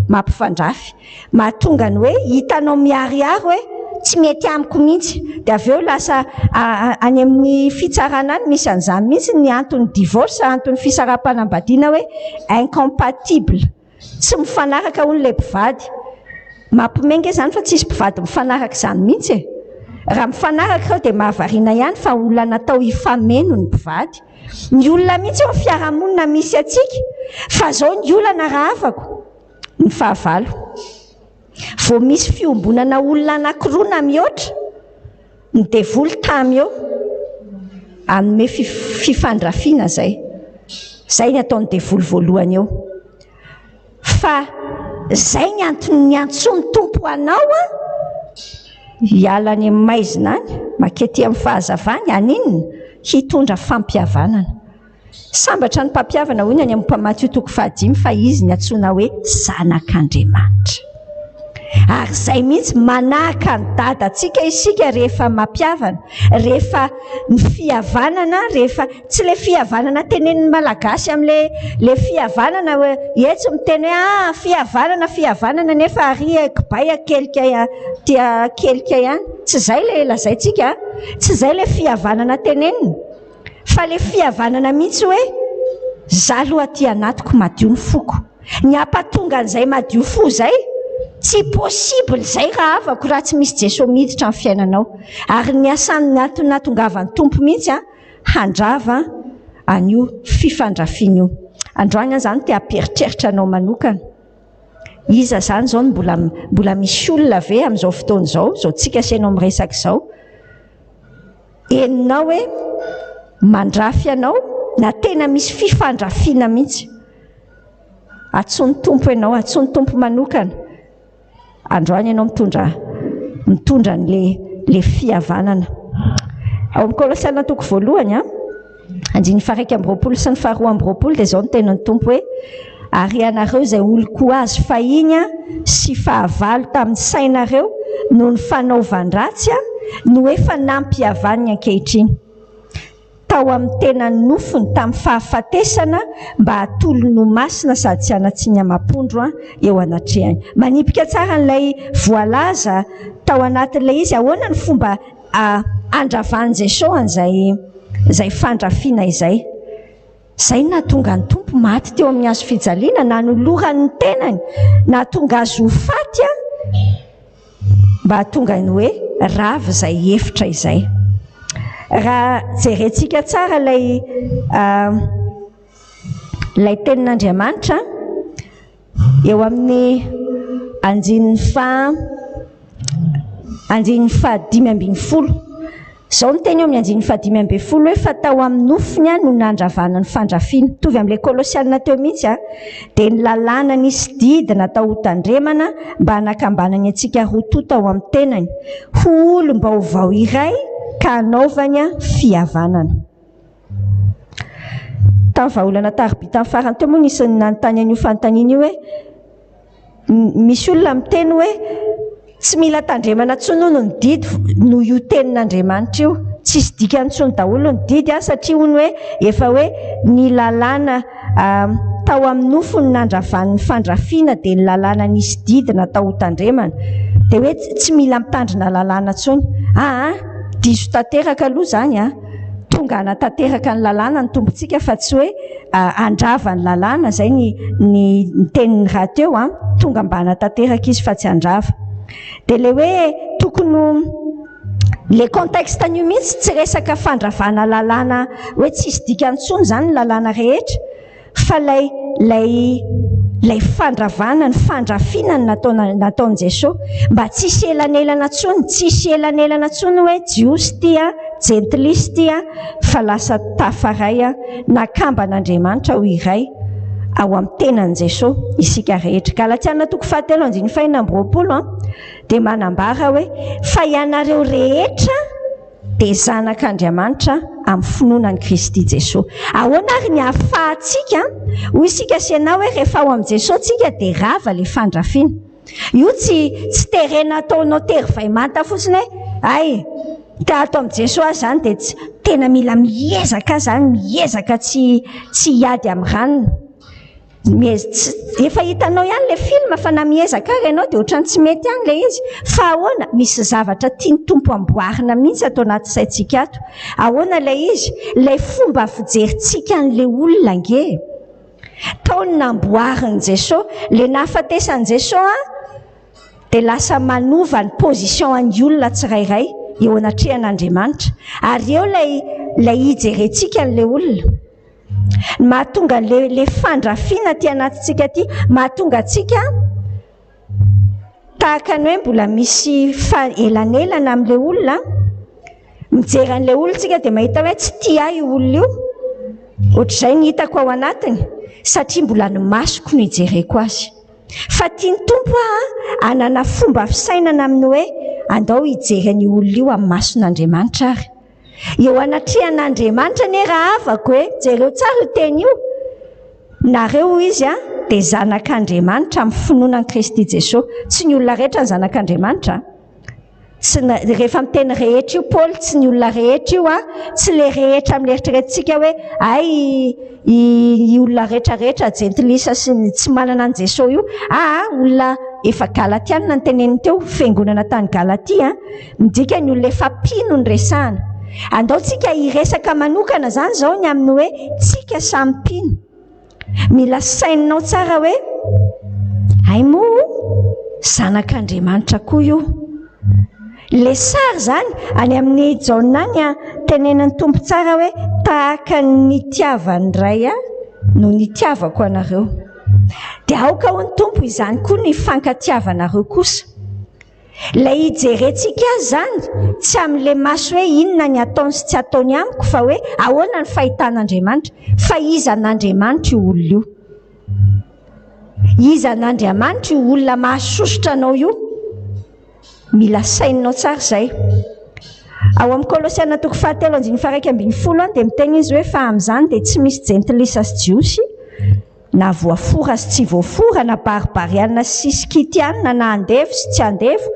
mampifandrafy, mahatonga ny hoe hitanao miariary hoe tsy mety amiko mihitsy, dia avy eo lasa any amin'ny fitsarana any misy an'izany mihitsy ny antony divorce, antony fisaraha-panambadiana hoe incompatible, tsy mifanaraka hono ilay mpivady. Mampimenga izany fa tsisy mpivady mifanaraka izany mihitsy. Raha mifanaraka ao dia mahavariana ihany fa olona natao hifameno ny mpivady. Ny olona mihitsy eo fiarahamonina misy atsika, fa zao ny olana raha afako ny fahavalo. Vao misy fiombonana olona anankiroa na mihoatra, ny devoly tamy eo anome fifandrafiana zay ny ataon'ny devoly voalohany eo. fa zay ny antony tompo anao hiala ny maizina any makety amin'ny fahazavany aninona hitondra fampihavanana. Sambatra ny mpampihavana hoy ny any amin'ny Mateo 5 fa izy ny antsoina hoe zanak'Andriamanitra. Ary zay mihitsy manahaka ny dadantsika isika rehefa mampihavana, rehefa ny fihavanana, rehefa tsy le fihavanana tenenin'ny malagasy am'le fihavanana etsy miteny hoe fihavanana nefa ary kibay kelika tia kelika ihany. Tsy zay le lazaitsika, tsy zay le fihavanana tenenina, fa le fihavanana mihitsy hoe za aloha aty anatiko madio ny foko. Ny ampatonga an'izay madio fo zay tsy possible zay raha afaka raha tsy misy Jesosy miditra amin'ny fiainanao. Ary ny asany natongavan'ny tompo mihitsy handrava an'io fifandrafiana io. Androany zany te hamperitreritra anao manokana. Iza zany zao mbola misy olona ve amin'izao fotoana zao tsika senao miresaka zao, eninao hoe mandrafy anao na tena misy fifandrafiana mihitsy. Atsony tompo ianao, atsony tompo manokana. Androany ianao mitondra le fihavanana. Ao amin'ny Kolosiana 1 andiny 1:20 sy ny 2:20 dia zao ny tenan'ny tompo hoe ary ianareo izay oloko azy fahiny sy fahavalo tamin'ny sainareo no ny fanaovan-dratsy no efa nampihavaniny ankehitriny. Tao amin'ny tenany nofony tamin'ny fahafatesana mba hatolo no masina sady tsy hanatsiany amam-pondro eo anatrehany. Manipika tsara n'ilay voalaza tao anatin'ilay izy ahoana ny fomba andravan'i Jesosy an'izay fandrafiana izay. Zay nahatonga ny tompo maty teo amin'ny hazo fijaliana, na nolorany tenany, nahatonga azy ho faty mba hatonga ny hoe rava izay hevitra izay. Raha jerentsika tsara lay tenin'Andriamanitra eo amin'ny andin'ny 5:20 zao ny teny eo amin'ny andin'ny 5:20 hoe fa tao amin'ny nofiny no nandravana ny fandrafiana. Tovy amin'ilay Kolosiana teo mihitsy dia ny lalàna nisy didy natao ho tandremana mba hanakambanany antsika roa tao amin'ny tenany ho olom-baovao iray ka hanaovany fihavanana. Tamin'ny vahaolana tariby tamin'ny farany teo moa nisy nanontany an'io fanontaniana io hoe misy olona miteny hoe tsy mila tandremana intsony hono ny didy no io tenin'Andriamanitra io, tsisy dikany intsony daholo ny didy satria hono hoe efa hoe ny lalàna tao amin'ny nofony nandravan'ny fandrafiana dia ny lalàna nisy didy natao ho tandremana dia hoe tsy mila mitandrina lalàna intsony. Diso tanteraka aloha zany tonga hanatanteraka ny lalàna ny tompontsika fa tsy hoe andrava ny lalàna. Zay ny tenin'ny raha teo tonga mba hanatanteraka izy fa tsy andrava. Dia le hoe tokony le contexte an'io mihitsy tsy resaka fandravana lalàna hoe tsisy dikany intsony zany ny lalàna rehetra, fa lay fandravana, ny fandrafiana nataon'i Jesosy mba tsisy elanelana intsony hoe jiosy tia jentilisy tia, fa lasa tafaray nakamban'Andriamanitra ho iray ao amin'ny tenan'i Jesosy isika rehetra. Galatiana 5:20 dia manambara hoe fa ianareo rehetra dia zanak'Andriamanitra amin'ny finoanan'i Kristy Jesosy. Ahoana ary ny ahafahantsika hoy isika sianao hoe rehefa ao amin'i Jesosy tsika dia rava le fandrafiana. Io tsy terena ataonao terivay manta fotsiny hoe ato amin'i Jesosy zany dia tena mila miezaka tsy hiady amin'ny ranony. Efa hitanao ihany le film fa na miezaka ary ianao dia ohatrany tsy mety ihany le izy. Fa ahoana misy zavatra tiany tompo amboarina mihitsy atao anaty saintsika ato. Ahoana le izy? Le fomba fijerintsika an'le olona nge taony namboarin'i Jesosy, le nahafatesan'i Jesosy dia lasa manova ny position an'ny olona tsirairay eo anatrehan'Andriamanitra. Ary eo lay hijerentsika an'le olona. Mahatonga le fandrafiana ty anatintsika ty, mahatonga tsika tahaka ny hoe mbola misy elanelana amin'le olona, mijery an'le olona tsika dia mahita hoe tsy tia io olona io, ohatr'izay ny hitako ao anatiny, satria mbola ny masoko no hijereko azy. fa tiany tompo anana fomba fisainana amin'ny hoe andao hijery ny olona io amin'ny mason'Andriamanitra ary eo anatrihan'Andriamanitra ny raha avako hoe jereo tsara io teny io nareo izy dia zanak'Andriamanitra amin'ny finoanan'i Kristy Jesosy tsy ny olona rehetra ny zanak'Andriamanitra rehefa miteny rehetra io Paul tsy ny olona rehetra io tsy le rehetra mi'leritreretintsika hoe ay i olona rehetrarehetra jentilisa sy tsy manana ny Jesosy io olona efa galatiana ny teneniny teo fiangonana tany Galatia midika ny olona efa mpino ny resahana andao tsika hiresaka manokana zany zao ny amin'ny hoe tsika samy mpino mila saininao tsara hoe ay moa zanak'Andriamanitra koa io le sary zany any amin'ny jaonany tenenan'ny tompo tsara hoe tahaka ny tiavany ray no nitiavako anareo dia aoka ho ny tompo izany koa ny fankatiavanareo kosa ilay hijerentsika azy zany tsy amin'le maso hoe inona ny ataony sy tsy ataony amiko fa hoe ahoana ny fahitan'Andriamanitra fa iza n'Andriamanitra io olona io iza n'Andriamanitra io olona mahasosotra anao io mila saininao tsara izay ao amin'ny Kolosiana 4:1-12 dia miteny izy hoe fa amin'izany dia tsy misy jentilisa sy jiosy na voafora sy tsy voafora na baribariana sy skitiana na andevy sy tsy andevy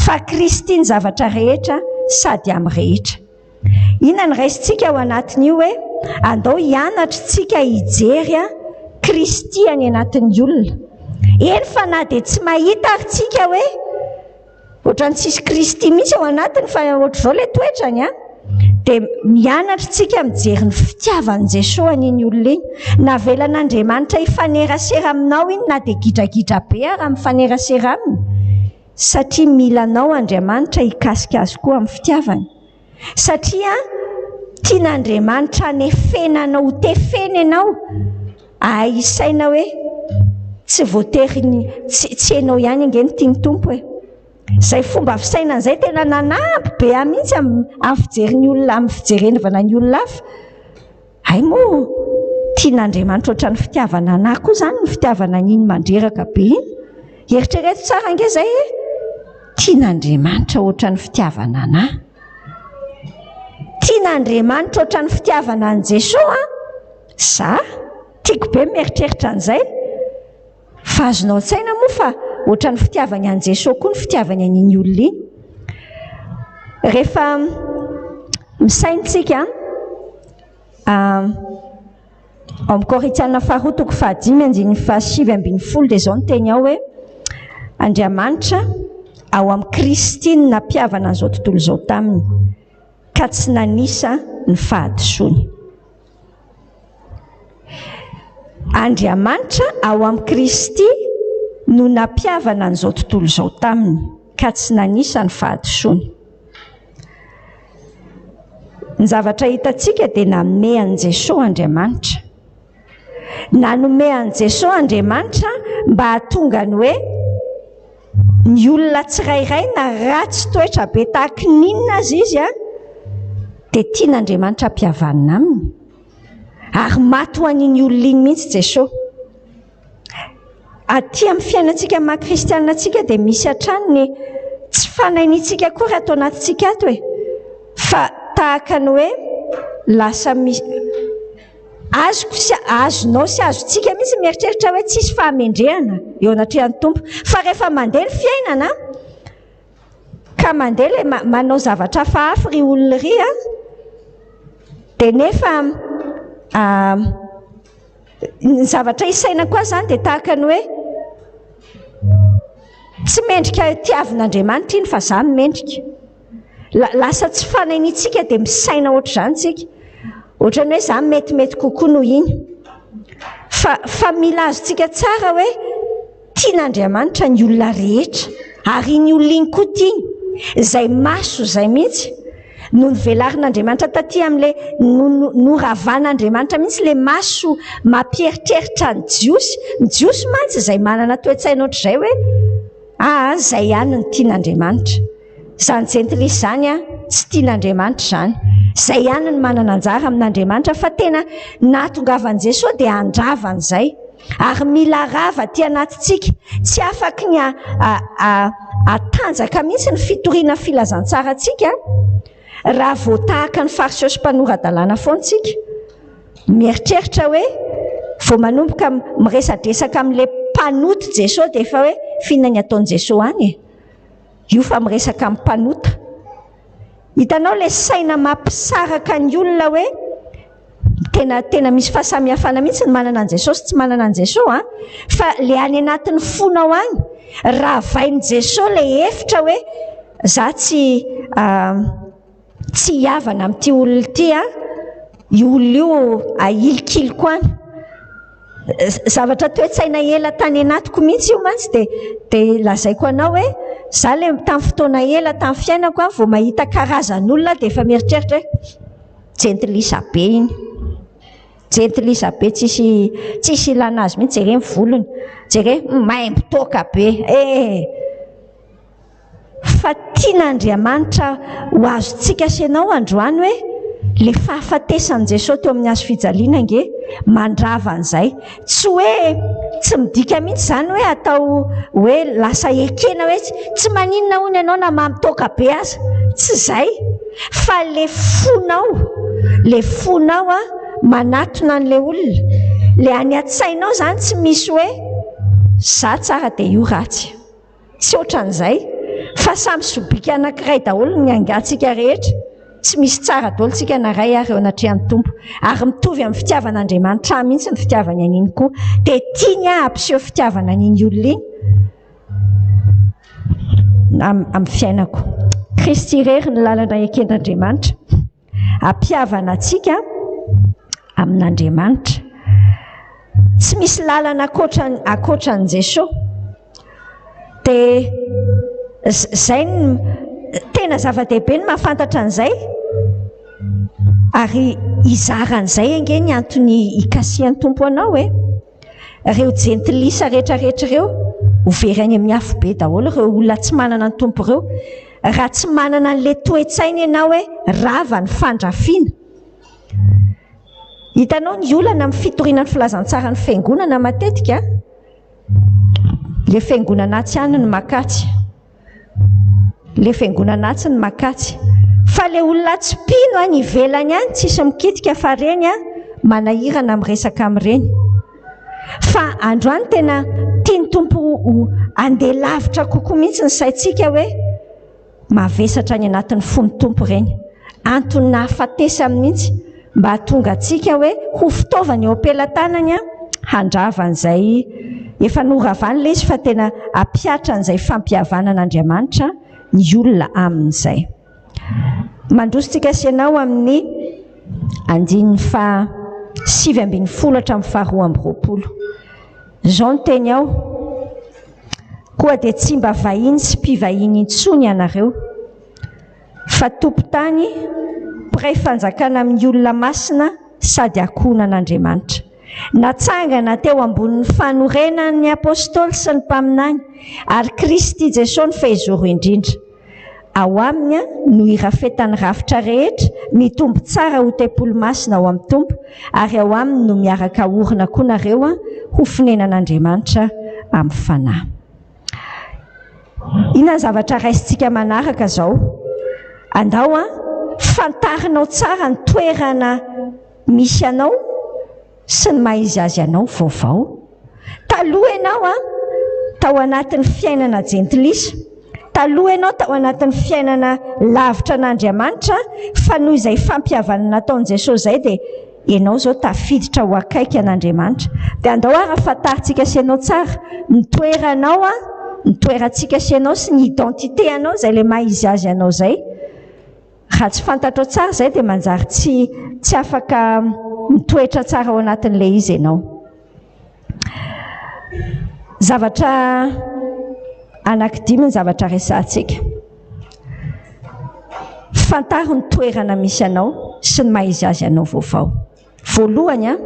fa Kristy ny zavatra rehetra sady amin'ny rehetra inona ny raisintsika ao anatin'io hoe andao hianatra tsika hijery Kristy any anatin'ny olona eny fa na dia tsy mahita ary tsika hoe ohatrany tsisy Kristy mihitsy ao anatiny fa ohatr'izao ilay toetrany dia mianatra tsika mijery ny fitiavan'i Jesosy an'iny olona iny navelan'Andriamanitra hifanerasera aminao iny na dia gidragidra be ary mifanerasera aminy satria milanao Andriamanitra hikasika azy koa amin'ny fitiavany satria tian'Andriamanitra hanefenanao ho tefena ianao isaina hoe tsy voatery tsy hainao ihany angeny tiany tompo hoe izay fomba fisainana izay tena nanampy be mihitsy amin'ny fijeriny olona amin'ny fijerenavana ny olona hafa ay moa tian'Andriamanitra ohatran'ny fitiavana anahy koa izany ny fitiavana n'iny mandreraka be iny eritrereto tsara ange izay tian'Andriamanitra ohatran'ny fitiavana anahy tian'Andriamanitra ohatran'ny fitiavana an' Jesosy za tiako be mieritreritra an'izay fa azonao an-tsaina moa fa ohatran'ny fitiavany an' Jesosy koa ny fitiavany an'iny olona iny rehefa misaintsika amin'ny Korintiana 2:5-7 dia izao no teny ao hoe Andriamanitra ao amin'ny Kristy ny nampiavana an'izao tontolo izao taminy ka tsy nanisa ny fahadisoany Andriamanitra ao amin'ny Kristy no nampiavana an'izao tontolo izao taminy ka tsy nanisa ny fahadisoany ny zavatra hitantsika dia nanome an' Jesosy Andriamanitra nanome an' Jesosy Andriamanitra mba hahatonga ny hoe ny olona tsirairay na ratsy toetra be tahaka n'inona azy izy dia tian'Andriamanitra hampihavanina aminy ary maty ho an'iny olona iny mihitsy Jesosy aty amin'ny fiainantsika maha-kristianina antsika dia misy hatrany tsy fanainitsika koa raha atao anatintsika ato hoe fa tahaka ny hoe lasa misy azonao sy azontsika mihitsy mieritreritra hoe tsisy fahamendrehana eo anatrehan'ny tompo fa rehefa mandeha ny fiainana ka mandeha ilay manao zavatra hafahafa ry olona ry dia nefa ny zavatra isaina koa izany dia tahaka ny hoe tsy mendrika tiavin'Andriamanitra iny fa za mendrika lasa tsy fanainitsika dia misaina ohatr' izany tsika ohatrany hoe za metimety kokoa noho iny fa mila azontsika tsara hoe tian'Andriamanitra ny olona rehetra ary ny olona iny koa tiany izay maso izay mihitsy no nivelarin'Andriamanitra taty amin'ilay noravan'Andriamanitra mihitsy ilay maso mampieritreritra ny jiosy mantsy izay manana toe-tsaina ohatr'izay hoe izay ihany ny tian'Andriamanitra izany jentilisa izany tsy tian'Andriamanitra izany izay ihany ny manana anjara amin'Andriamanitra fa tena nahatongavan'i Jesosy dia handravana izay ary mila rava ty anatintsika tsy afaky ny atanjaka mihitsy ny fitoriana filazantsaratsika raha voatahaka ny fariseo mpanorandalàna foantsika mieritreritra hoe vao manomboka miresadresaka amin'le mpanota Jesosy dia efa hoe fihinany ataon'i Jesosy any io fa miresaka amin'ny mpanota. Hitanao le saina mampisaraka ny olona hoe tena misy fahasamihafana mihitsy ny manana an Jesosy tsy manana an Jesosy fa le any anatin'ny fonao any raha vain'i Jesosy le hevitra hoe za tsy hiavana amin'ity olona ity io olona io ahilikiliko any zavatra toe-tsaina ela tany anatiko mihitsy io mantsy dia lazaiko anao hoe za le tamin'ny fotoana ela tamin'ny fiainako vao mahita karazan'olona dia efa mieritreritra hoe jentilisa be iny jentilisa be tsisy ilana azy mihitsy jere volony jere maimbo toka be fa tian'Andriamanitra ho azontsika senao androany hoe le fahafatesan'i Jesosy teo amin'ny hazo fijaliana nge mandrava an'izay tsy hoe tsy midika mihitsy izany hoe atao hoe lasa ekena hoe tsy maninona hono ianao na mamitoka be aza tsy izay fa le fonao manatona an'le olona le any an-tsainao izany tsy misy hoe za tsara dia io ratsy tsy ohatran'izay fa samy sobika anankiray daholo ny angatsika rehetra tsy misy tsara daholo tsika na ray ary eo anatrehan'ny tompo ary mitovy amin'ny fitiavan'Andriamanitra mihitsy ny fitiavany an'iny koa dia tiany ampiseho fitiavana an'iny olona iny amin'ny fiainako. Kristy irery ny lalana eken'Andriamanitra ampiavana antsika amin'Andriamanitra tsy misy lalana akoatran'i Jesosy dia zay tena zava-dehibe ny mahafantatra an'izay ary izaran'izay ange ny antony ikasihan'ny tompo anao hoe ireo jentilisa rehetrarehetra ireo hovery any amin'ny afo be daholo ireo olona tsy manana ny tompo ireo raha tsy manana an'le toe-tsaina ianao hoe rava ny fandrafiana. Hitanao ny olana amin'ny fitorianany filazantsara ny fiangonana matetika le fiangonana tsy any ny makatsy le fiangonana tsy ny makatsy fa le olona tsy pino any ivelany any tsisy mikitika fa reny manahirana miresaka amin'ireny fa androany tena tiany tompo andeha lavitra kokoa mihitsy ny saintsika hoe mavesatra any anatin'ny fony tompo ireny antony nahafatesany mihitsy mba hahatonga antsika hoe ho fitaovany eo ampelantanany handravan'izay efa noravany le izy fa tena ampiatra an'izay fampihavanan'Andriamanitra ny olona amin'izay. Mandrositsika sianao amin'ny 7:20 zao ny teny ao koa dia tsy mba vahiny sy mpivahiny intsony ianareo fa tompon-tany mpiray fanjakana amin'ny olona masina sady akohonan'Andriamanitra natsangana teo ambonin'ny fanorenan'ny apôstôly sy ny mpaminany ary Kristy Jesosy ny fehizoro indrindra ao aminy no irafetan'ny rafitra rehetra mitombo tsara ho tempolo masina ao amin'ny tompo ary ao aminy no miaraka orina koa nareo ho fonenan'Andriamanitra amin'ny fanahy. Inona zavatra raisitsika manaraka zao andao fantarinao tsara ny toerana misy anao sy ny maizy azy anao vaovao. Taloha ianao tao anatin'ny fiainana jentilisa taloha ianao tao anatin'ny fiainana lavitra an'Andriamanitra fa noho izay fampihavana nataon'i Jesosy zay dia ianao zao tafiditra ho akaiky an'Andriamanitra dia andao raha fantaritsika sy ianao tsara ny toeranao ny toerantsika sy ianao sy ny identité anao zay le maizy azy anao zay raha tsy fantatrao tsara zay dia manjary tsy afaka mitoetra tsara ao anatin'le izy ianao. Zavatra anankidimy ny zavatra resantsika fantaro ny toerana misy anao sy ny maizy azy anao vaovao. Voalohany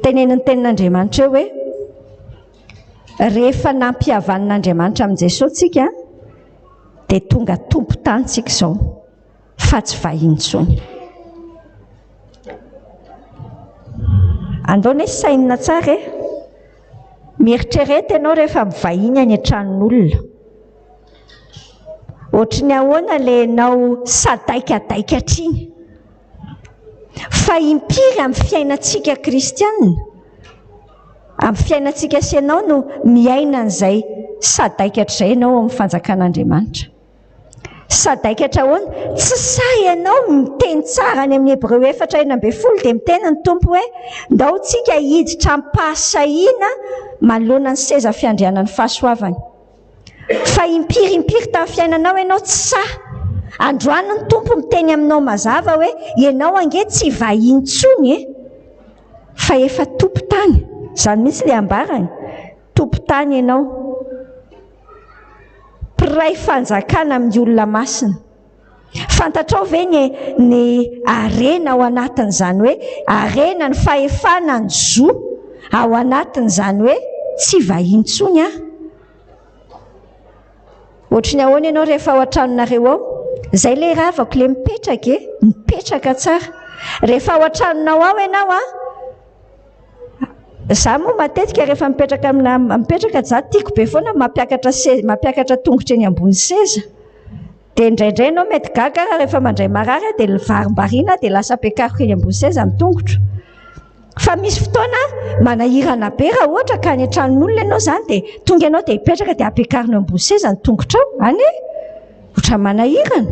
teneniny tenin'Andriamanitra eo hoe rehefa nampihavanan'Andriamanitra amin'i Jesosy tsika dia tonga tompo tantsika izao fa tsy vahiny intsony. Andao ne sainina tsara Mieritrerety ianao rehefa mivahiny any an-tranon'olona. Ohatrany ahoana ilay ianao sadaikadaikatra iny. Fa impiry amin'ny fiainantsika kristianina, amin'ny fiainantsika sy ianao no miaina an'izay sadaikatra izay ianao amin'ny fanjakan'Andriamanitra. Sadaikatra ahoana? Tsy sahy ianao miteny tsara any amin'ny Hébreu 4:12 dia miteny ny Tompo hoe ndao tsika hiditra ampahasahiana manoloana ny seza fiandrianan'ny fahasoavany. Fa impiry tamin'ny fiainanao ianao tsy sahy. Androany ny Tompo miteny aminao mazava hoe ianao ange tsy vahiny intsony fa efa tompon-tany. Izany mihitsy ilay ambarany, tompon-tany ianao. Mpiray fanjakana amin'ny olona masina. Fantatrao ve ny arena ao anatin'izany hoe arena ny fahefana ny zo ao anatin'izany hoe tsy vahiny intsony Ohatrany ahoana ianao rehefa ao an-tranonareo ao? Izay ilay ravako ilay mipetraka tsara. Rehefa ao an-tranonao ao ianao za moa matetika rehefa mipetraka za tiako be foana mampiakatra tongotra eny ambony seza. Dia indraindray ianao mety gaga rehefa mandray marary dia varim-bariana dia lasa ampiakariko eny ambony seza ny tongotro. Fa misy fotoana manahirana be raha ohatra ka any an-tranon'olona ianao izany dia tonga ianao dia hipetraka dia ampiakarina ambony seza ny tongotrao. Ohatra manahirana.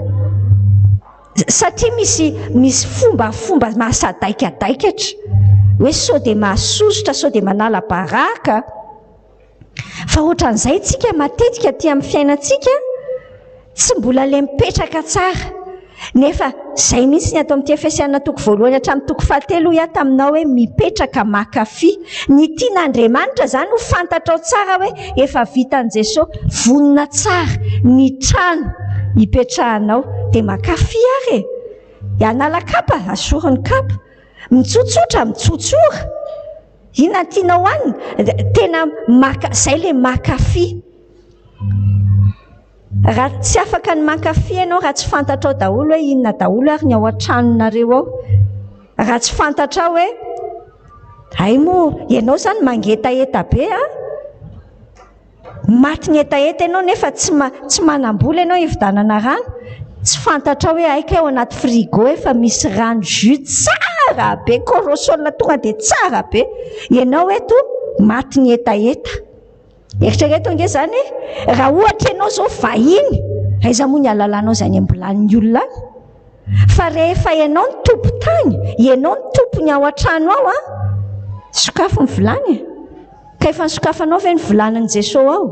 Satria misy fomba mahasadaikadaikatra. Hoe sao dia mahasosotra, sao dia manala baraka. Fa ohatran'izay tsika matetika aty amin'ny fiainantsika tsy mbola ilay mipetraka tsara. Nefa izay mihitsy ny atao amin'ity Efesiana 1:7 taminao hoe mipetraka mankafy. Ny tian'Andriamanitra izany ho fantatrao tsara hoe efa vitan'i Jesosy vonona tsara ny trano hipetrahanao dia mankafy ary. Hanala kapa, asorony kapa. Mitsotsotra. Inona tianao hanina? Tena izay ilay mankafy. Raha tsy afaka ny mankafy ianao raha tsy fantatrao daholo hoe inona daholo ary ny ao an-tranonareo ao. Raha tsy fantatrao hoe hay moa ianao izany mangetaeta be maty ny etaeta ianao nefa tsy manam-bola ianao hividanana rano. Tsy fantatrao hoe aika ao anaty frigo efa misy rano jus tsara be, corosol tonga dia tsara be. Ianao eto maty ny etaeta. Eritrereto ange izany raha ohatra ianao izao vahiny, aiza moa ny alalanao izany ambolanin'ny olona any? Fa rehefa ianao ny tompo-tany, ianao ny tompony ao an-trano ao sokafo ny vilany. Ka efa nisokafanao ve ny vilanin'i Jesosy ao?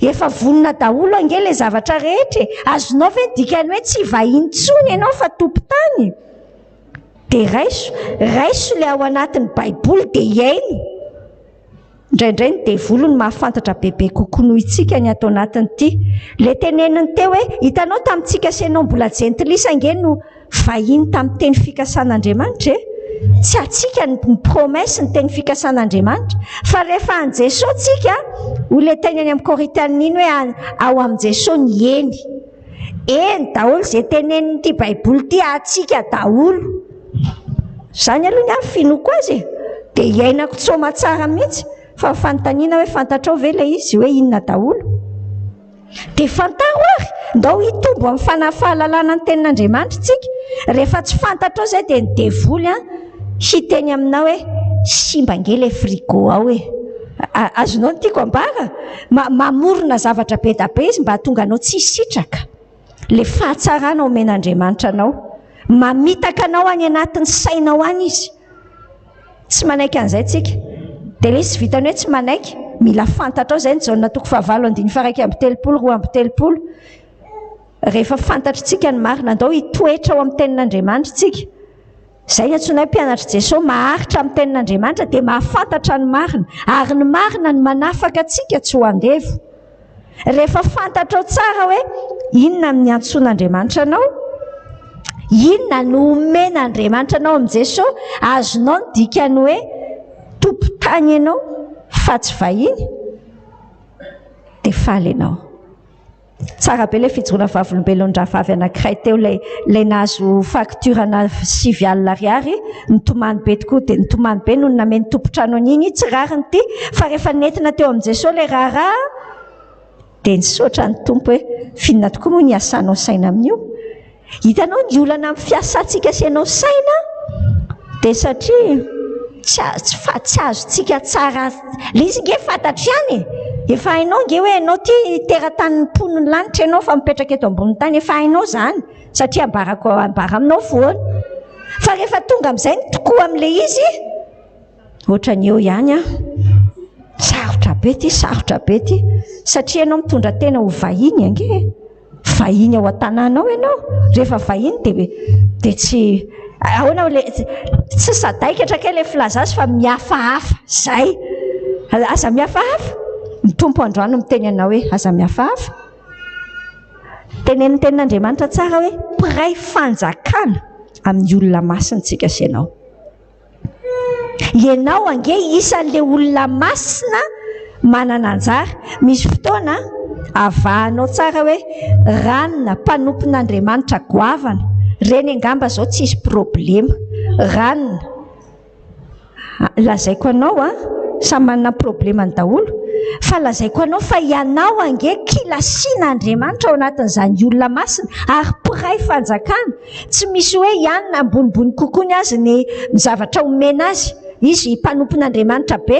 Efa vonona daholo ange ilay zavatra rehetra. Azonao ve dikany hoe tsy vahiny intsony ianao fa tompo-tany? Dia raiso ilay ao anatin'ny Baiboly dia iaino. Indraindray ny devolo ny mahafantatra bebe kokoa noho itsika ny atao anatin'ity. Ilay teneniny teo hoe hitanao tamintsika sy ianao mbola jentilisa ange no vahiny tamin'ny teny fikasan'Andriamanitra Tsy atsika ny promesse ny teny fikasan'Andriamanitra, fa rehefa an Jesosy tsika, ho le teny any amin'ny Korintianina iny hoe ao amin'ny Jesosy ny eny. Eny daholo izay tenenin'ity Baiboly ity atsika daholo. Izany aloha ny amin'ny finoko azy dia iainako tsoma tsara mihitsy, fa fanontaniana hoe fantatrao ve ilay izy hoe inona daholo? Dia fantaro ary, ndao hitombo amin'ny fanafahalalana ny tenin'Andriamanitra tsika. Rehefa tsy fantatrao izay dia ny devoly hiteny aminao hoe simba ange ilay frigo ao hoe. Azonao ny tiako ambara, mamorona zavatra be da be izy mba hahatonga anao tsy hisitraka. Ilay fahatsarana omen'Andriamanitra anao, mamitaka anao any anatin'ny sainao any izy. Tsy manaiky an'izay tsika. Dia ilay izy vitany hoe tsy manaiky, mila fantatrao izay ny Jaona 2:1-3:2. Rehefa fantatritsika ny marina, ndao hitoetra ao amin'ny tenin'Andriamanitra tsika. Izay ny antsoina hoe mpianatra Jesosy maharitra amin'ny tenin'Andriamanitra dia mahafantatra ny marina, ary ny marina ny manafaka atsika tsy ho andevo. Rehefa fantatrao tsara hoe inona ny antsoin'Andriamanitra anao, inona no omen'Andriamanitra anao amin'ny Jesosy, azonao ny dikany hoe tompon-tany ianao fa tsy vahiny, dia faly ianao. tsara be ilay fijoroana vavolombelon-dravavy anankiray teo ilay nahazo facturana 7 alina ariary nitomany be tokoa dia nitomany be noho nameny tompontrano an'iny tsy rariny ity fa rehefa nentina teo amin'ny Jesosy ilay raharaha dia nisaotra ny tompo hoe finona tokoa moa ny asanao saina amin'io. Hitanao ny olana amin'ny fiasantsika sianao saina dia satria tsy azontsika tsara ilay izy nge fantatry ihany efa hainao nge hoe ianao ty teratany poniny lanitra ianao fa mipetraka eto ambony tany efa hainao zany satria ambara aminao voany fa rehefa tonga amin'izay ny tokoa amin'ilay izy ohatrany eo ihany sarotra be ty satria ianao mitondra tena ho vahiny ange vahiny ao an-tanànao ianao rehefa vahiny dia tsy ahoana tsy sadaikatra kay ilay filazazy fa mihafahafa zay aza mihafahafa ny tompo androany miteny anao hoe aza mihafahafa. Teneniny tenin'Andriamanitra tsara hoe mpiray fanjakana amin'ny olona masintsika sy ianao ange isan'ilay olona masina manana anjara. Misy fotoana avahanao tsara hoe ranona mpanompon'Andriamanitra goavana reny angamba zao tsisy problema ranona lazaiko anao samy manana problema ny daholo fa lazaiko anao fa ianao ange kilasian'Andriamanitra ao anatin'izany olona masina ary mpiray fanjakana tsy misy hoe ianona ambonimbony kokoa ny azy ny zavatra omena azy izy mpanompon'Andriamanitra be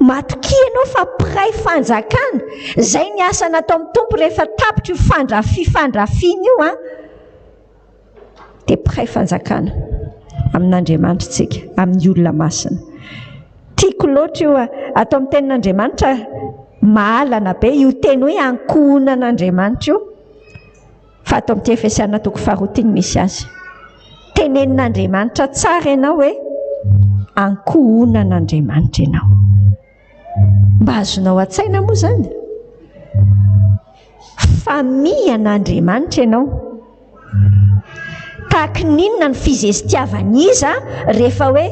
matoki ianao fa mpiray fanjakana zay ny asa natao amin'ny tompo rehefa tapitra io fifandrafiana io dia mpiray fanjakana amin'Andriamanitra tsika amin'ny olona masina. Tiako loatra io atao amin'ny tenin'Andriamanitra mahalana be io teny hoe ankohonan'Andriamanitra io fa atao amin'ity Efesiana 4:5 misy azy tenenin'Andriamanitra tsara ianao hoe ankohonan'Andriamanitra ianao. Mba azonao an-tsaina moa zany famihan'Andriamanitra ianao tahaka ninona ny fizesitiavany izy rehefa hoe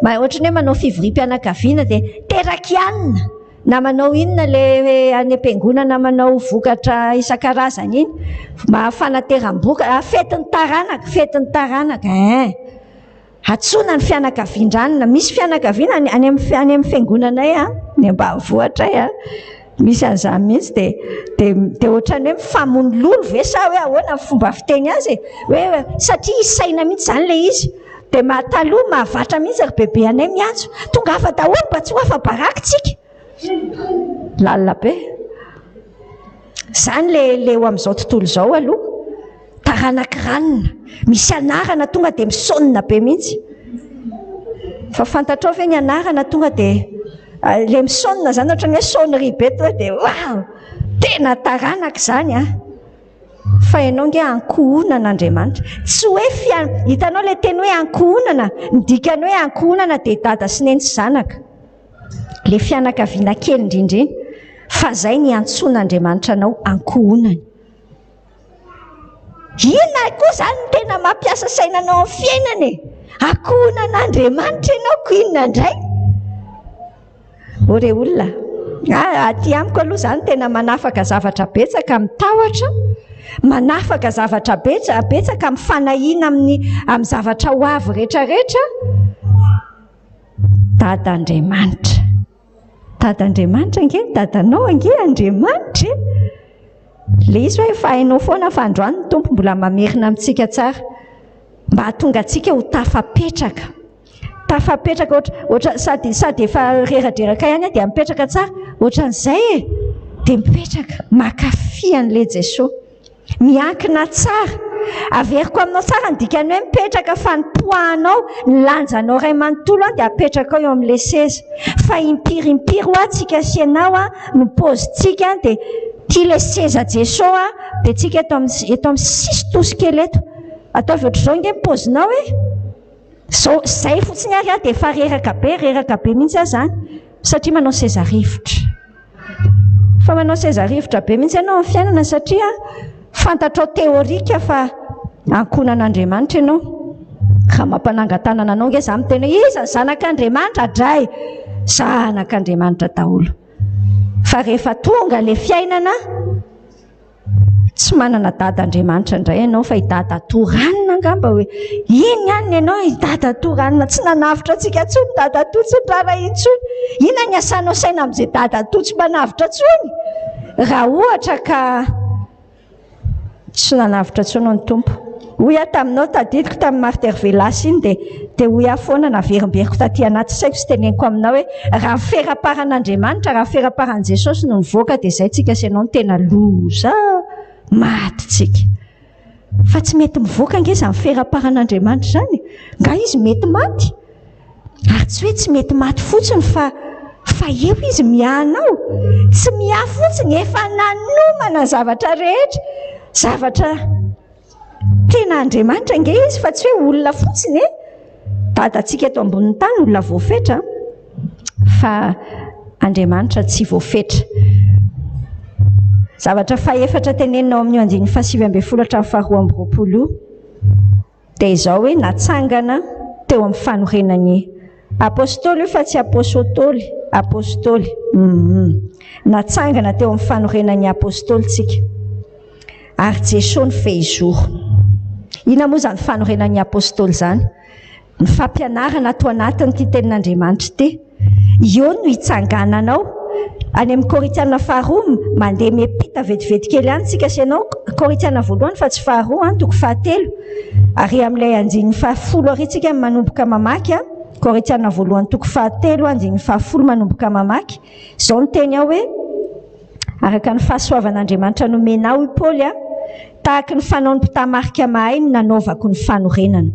ohatrany hoe manao fivoriam-pianakaviana dia terakianina na manao inona le any am-piangonana manao vokatra isan-karazany iny fanateram-boka fetiny taranaka atsona ny fianakavian-dranona. Misy fianakaviana any amin'ny fiangonanay ny ambanivohitra misy an'izany mihitsy dia ohatrany hoe mifamono lolo ve sa hoe ahoana ny fomba fiteny azy hoe satria isaina mihitsy zany ilay izy dia mahataloha mahavatra mihitsy ry bebe anay miantso tonga hafa daholo mba tsy ho afa barakitsika lalina be zany le ho amin'izao tontolo izao aloha taranaka ranona misy anarana tonga dia misaonina be mihitsy fa fantatrao ve ny anarana tonga dia le misaonina zany ohatrany hoe sonnerie be dia wow tena taranaka zany fa ianao nge ankohonan'Andriamanitra tsy hoe hitanao le teny hoe ankohonana ny dikany hoe ankohonana dia dada sy neny sy zanaka le fianakaviana kely indrindra fa zay ny antson'Andriamanitra anao ankohonany. Inona koa zany ny tena mampiasa sainanao amin'ny fiainany ankohonan'Andriamanitra ianao ko inona indray ore olona aty amiko aloha zany tena manafaka zavatra betsaka mitahotra manafaka zavatra betsaka mifanahiana amin'ny zavatra ho avy rehetrarehetra dad'Andriamanitra nge dadanao ange Andriamanitra le izy hoe efa hainao foana fa androany ny tompo mbola mamerina amintsika tsara mba hahatonga antsika ho tafapetraka ohatra sady efa reradreraka ihany dia mipetraka tsara ohatran'izay dia mipetraka makafy an'ilay Jesosy miankina tsara averiko aminao tsara ny dikany hoe mipetraka fa ny poahanao ny lanjanao ray manontolo dia apetraka eo amin'ilay seza fa impirimpiry ho atsika sy ianao no paozintsika dia tia ilay seza Jesosy dia tsika eto amin'ny sisy tosikely eto ataovy ohatr'izao nge paozinao zay fotsiny ary dia efa reraka be mihitsy zany satria manao seza rivotra be mihitsy ianao amin'ny fiainana satria fantatrao teorika fa ankohonan'Andriamanitra ianao raha mampanangan-tanana anao nge za miteny hoe iza zanak'Andriamanitra dray zanak'Andriamanitra daholo fa rehefa tonga le fiainana tsy manana dadandriamanitra indray ianao fa hidada toranina angamba hoe iny ihany ianao hidada toranina tsy nanavitra antsika tsony dada totsindrana intsony ina ny asanao saina amin'izay dada totsy manavitra tsony raha ohatra ka tsy nanavitra tsony ny tompo hoy aho taminao tadidiko tamin'ny martervelasy iny dia hoy aho foana naverimberiko taty anaty saiko sy teneniko aminao hoe raha feraparan'Andriamanitra raha feraparan'i Jesosy no nivoaka dia izay tsika sy ianao no tena loza maty tsika fa tsy mety mivoaka angeza amin'ny feraparan'Andriamanitra zany nga izy mety maty ary tsy hoe tsy mety maty fotsiny fa eo izy mianao tsy miah fotsiny efa nanomana zavatra rehetra zavatra tena Andriamanitra nge izy fa tsy hoe olona fotsiny dadantsika eto ambonin'ny tany olona voafetra fa Andriamanitra tsy voafetra. Zavatra faefatra tenenina ao amin'ny 9:7-12 dia izao hoe natsangana teo amin'ny fanorenan'ny apôstôly fa tsy apôstôly natsangana teo amin'ny fanorenan'ny apôstôly tsika ary Jesosy ny fehizoro. Ina moa zany fanorenan'ny apôstôly zany? Ny fampianarana atao anatin'ity tenin'Andriamanitra ity. Io no hitsangananao any amin'ny Korinthiana faharoa mandeha miampita vetivety kely any tsika sy ianao Korinthiana voalohany fa tsy faharoa toko fahatelo ary amin'ilay andininy 10 ary tsika manomboka mamaky Korinthiana voalohany toko fahatelo andininy 10 manomboka mamaky izao no teny ao hoe araka ny fahasoavan'Andriamanitra nomenao i Paoly tahaka ny fanaony mpitamarika mahay no nanaovako ny fanorenana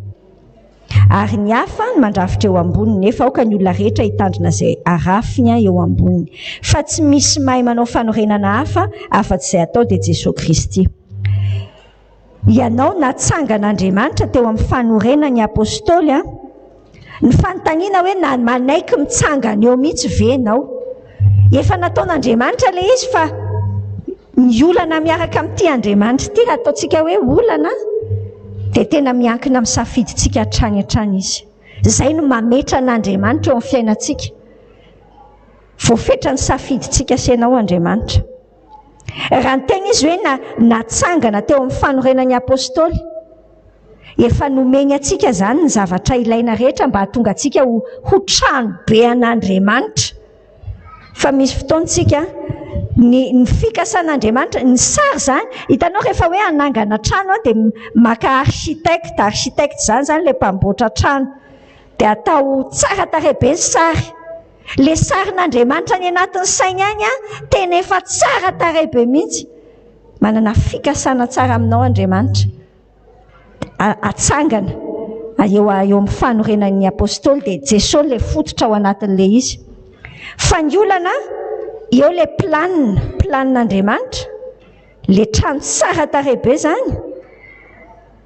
ary ny hafa ny mandrafitra eo amboniny nefa aoka ny olona rehetra hitandrina izay arafiny eo amboniny fa tsy misy mahay manao fanorenana hafa afa-tsy izay atao dia Jesosy Kristy. Ianao natsangan'Andriamanitra teo amin'ny fanorenany apôstôly ny fanontaniana hoe na manaiky mitsangana eo mihitsy ve ianao efa nataon'Andriamanitra le izy fa ny olana miaraka amin'ity Andriamanitra ity raha ataontsika hoe olana dia tena miankina amin'ny safidintsika hatrany izy. Izay no mametra an'Andriamanitra eo amin'ny fiainantsika. Voafetra ny safidintsika sy ianao Andriamanitra. Raha ny tena izy hoe natsangana teo amin'ny fanorenan'ny apôstôly efa nomeny antsika zany ny zavatra ilaina rehetra mba hahatonga antsika ho trano be an'Andriamanitra. Fa misy fotoantsika ny fikasan'Andriamanitra ny sary zany hitanao rehefa hoe anangana trano dia maka architecte zany le mpamboatra trano dia atao tsara tarehy be ny sary. Le sarin'Andriamanitra ny anatin'ny sainy any tena efa tsara tarehy be mihitsy. Manana fikasana tsara aminao Andriamanitra. Atsangana eo amin'ny fanorenan'ny apôstôly dia Jesosy le fototra ao anatin'le izy. Fa ny olana eo le planin'Andriamanitra le trano tsara tarehy be zany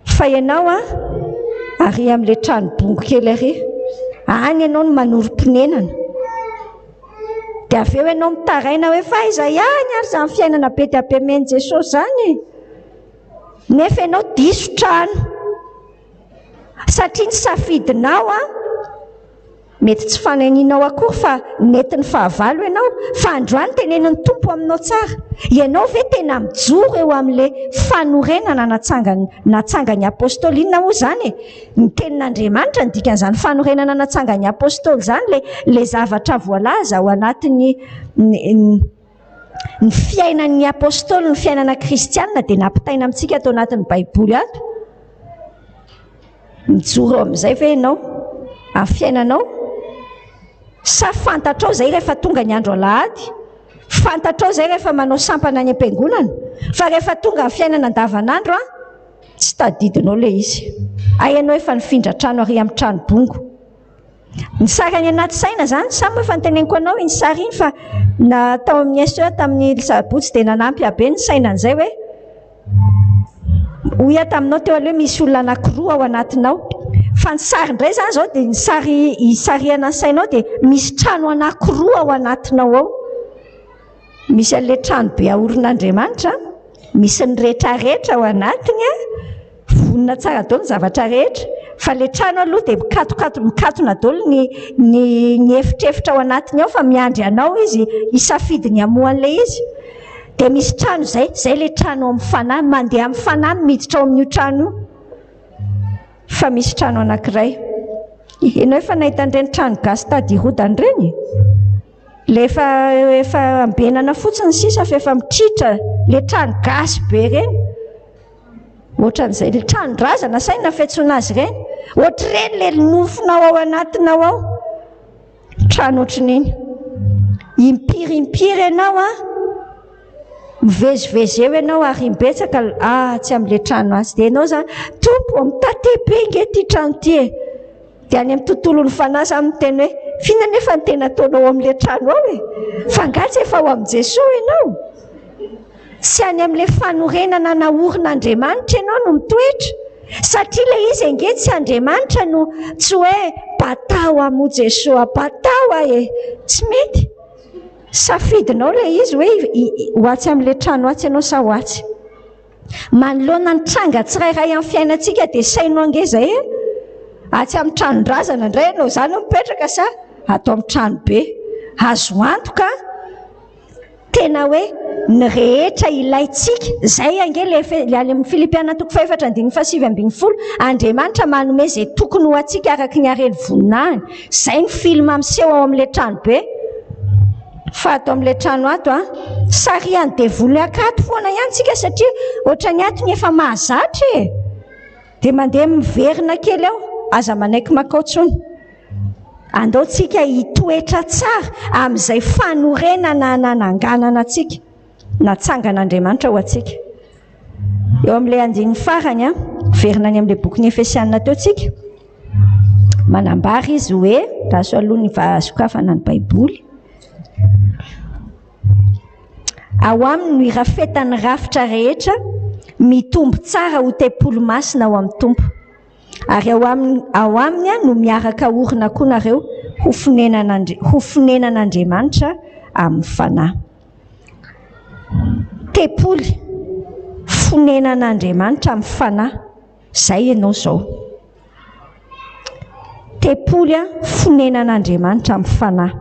fa ianao ary amin'le trano bongo kely ary any ianao no manorim-ponenana dia avy eo ianao mitaraina hoe fa iza ihany ary zany fiainana be dia be meny Jesosy zany nefa ianao diso trano satria ny safidinao mety tsy fananinao akory fa nety ny fahavalo ianao fa androany teneniny tompo aminao tsara ianao ve tena mijoro eo amin'le fanorenana natsangany apôstôly. Inona moa zany ny tenin'Andriamanitra ny dikan'izany fanorenana natsangany apôstôly zany le zavatra voalaza ao anatin'ny ny fiainan'ny apôstôly ny fiainana kristianina dia nampitaina amintsika atao anatin'ny baiboly ato. Mijoro amin'izay ve ianao amin'ny fiainanao? Sa fantatrao zay rehefa tonga ny andro alahady, fantatrao zay rehefa manao sampana any am-piangonana, fa rehefa tonga ny fiainana andavanandro tsy tadidinao le izy. Ianao efa nifindra trano ary amin'ny trano bongo. Ny sary any anaty saina zany samy efa niteneniko anao iny sary iny fa natao amin'ny SE tamin'ny sabotsy dia nanampy abe ny sainan'izay hoe hoy taminao teo aloha misy olona anankiroa ao anatinao. Fa ny sary indray zany zao dia ny sary hisarihana ny sainao dia misy trano anankiroa ao anatinao ao. Misy an'ilay trano be aorin'Andriamanitra, misy ny rehetrarehetra ao anatiny, vonona tsara dao ny zavatra rehetra. fa le trano aloha dia mikatona daholo ny efitrefitra ao anatiny ao fa miandry anao izy hisafidiny hamoan'ilay izy. Dia misy trano zay le trano amin'ny fanahy, mandeha amin'ny fanahy miditra ao amin'io trano io. Fa misy trano anankiray, ianao efa nahita an'ireny trano gasy tady rodany ireny? Efa ambenana fotsiny sisa fa efa mitritra le trano gasy be ireny. Ohatran'izay le trano-drazana saina fiantsoana azy ireny. Ohatr'ireny le nofinao ao anatinao ao. Trano ohatran'iny. Impiry ianao mivezivezy eo ianao ary mbetsaka tsy amin'ile trano azy. Dia ianao zany tompo mitatebe nge ty trano ty e. Dia any amin'ny tontolon'ny fanahy samy miteny hoe fina nefa ny tena ataonao amin'ile trano ao e. Fa ngatsy efa ho amin'ny Jesosy ianao. Sy any amin'ilay fanorenana naorin'Andriamanitra ianao no mitoetra. Satria ilay izy ange tsy Andriamanitra no tsy hoe batao amo Jesosy, batao e. Tsy mety. Safidinao ilay izy hoe ho atsy amin'ilay trano atsy ianao sa ho atsy. Manoloana ny tranga tsirairay amin'ny fiainantsika dia sainao ange zay e. Atsy amin'ny trano-drazana indray ianao zany mipetraka sa atao amin'ny trano be. Azo antoka tena hoe ny rehetra ilaitsika. Zay ange le any amin'ny Filipiana 4:7-7. Andriamanitra manome zay tokony ho atsika araka ny hareny voninahiny. Zay ny filma miseho ao amin'ilay trano be. Fa atao amin'ilay trano ato sarihany devoly akato foana ihany tsika satria ohatrany atony efa mahazatra e. Dia mandeha miverina kely ao aza manaiky makaotsony. Andao tsika hitoetra tsara amin'izay fanorenana nananganana atsika natsangan'Andriamanitra ho atsika. Eo amin'ilay andininy farany verina any amin'ilay boky ny Efesiana teo tsika. Manambara izy hoe raso aloha ny sokafana ny Baiboly. Ao aminy no irafetan'ny rafitra rehetra mitombo tsara ho tempolo masina ao amin'ny tompo. Ary ao aminy no miaraka orina koa nareo ho fonenan'Andriamanitra amin'ny fanahy. Tempoly fonenan'Andriamanitra amin'ny fanahy. Zay ianao zao. Tempoly fonenan'Andriamanitra amin'ny fanahy.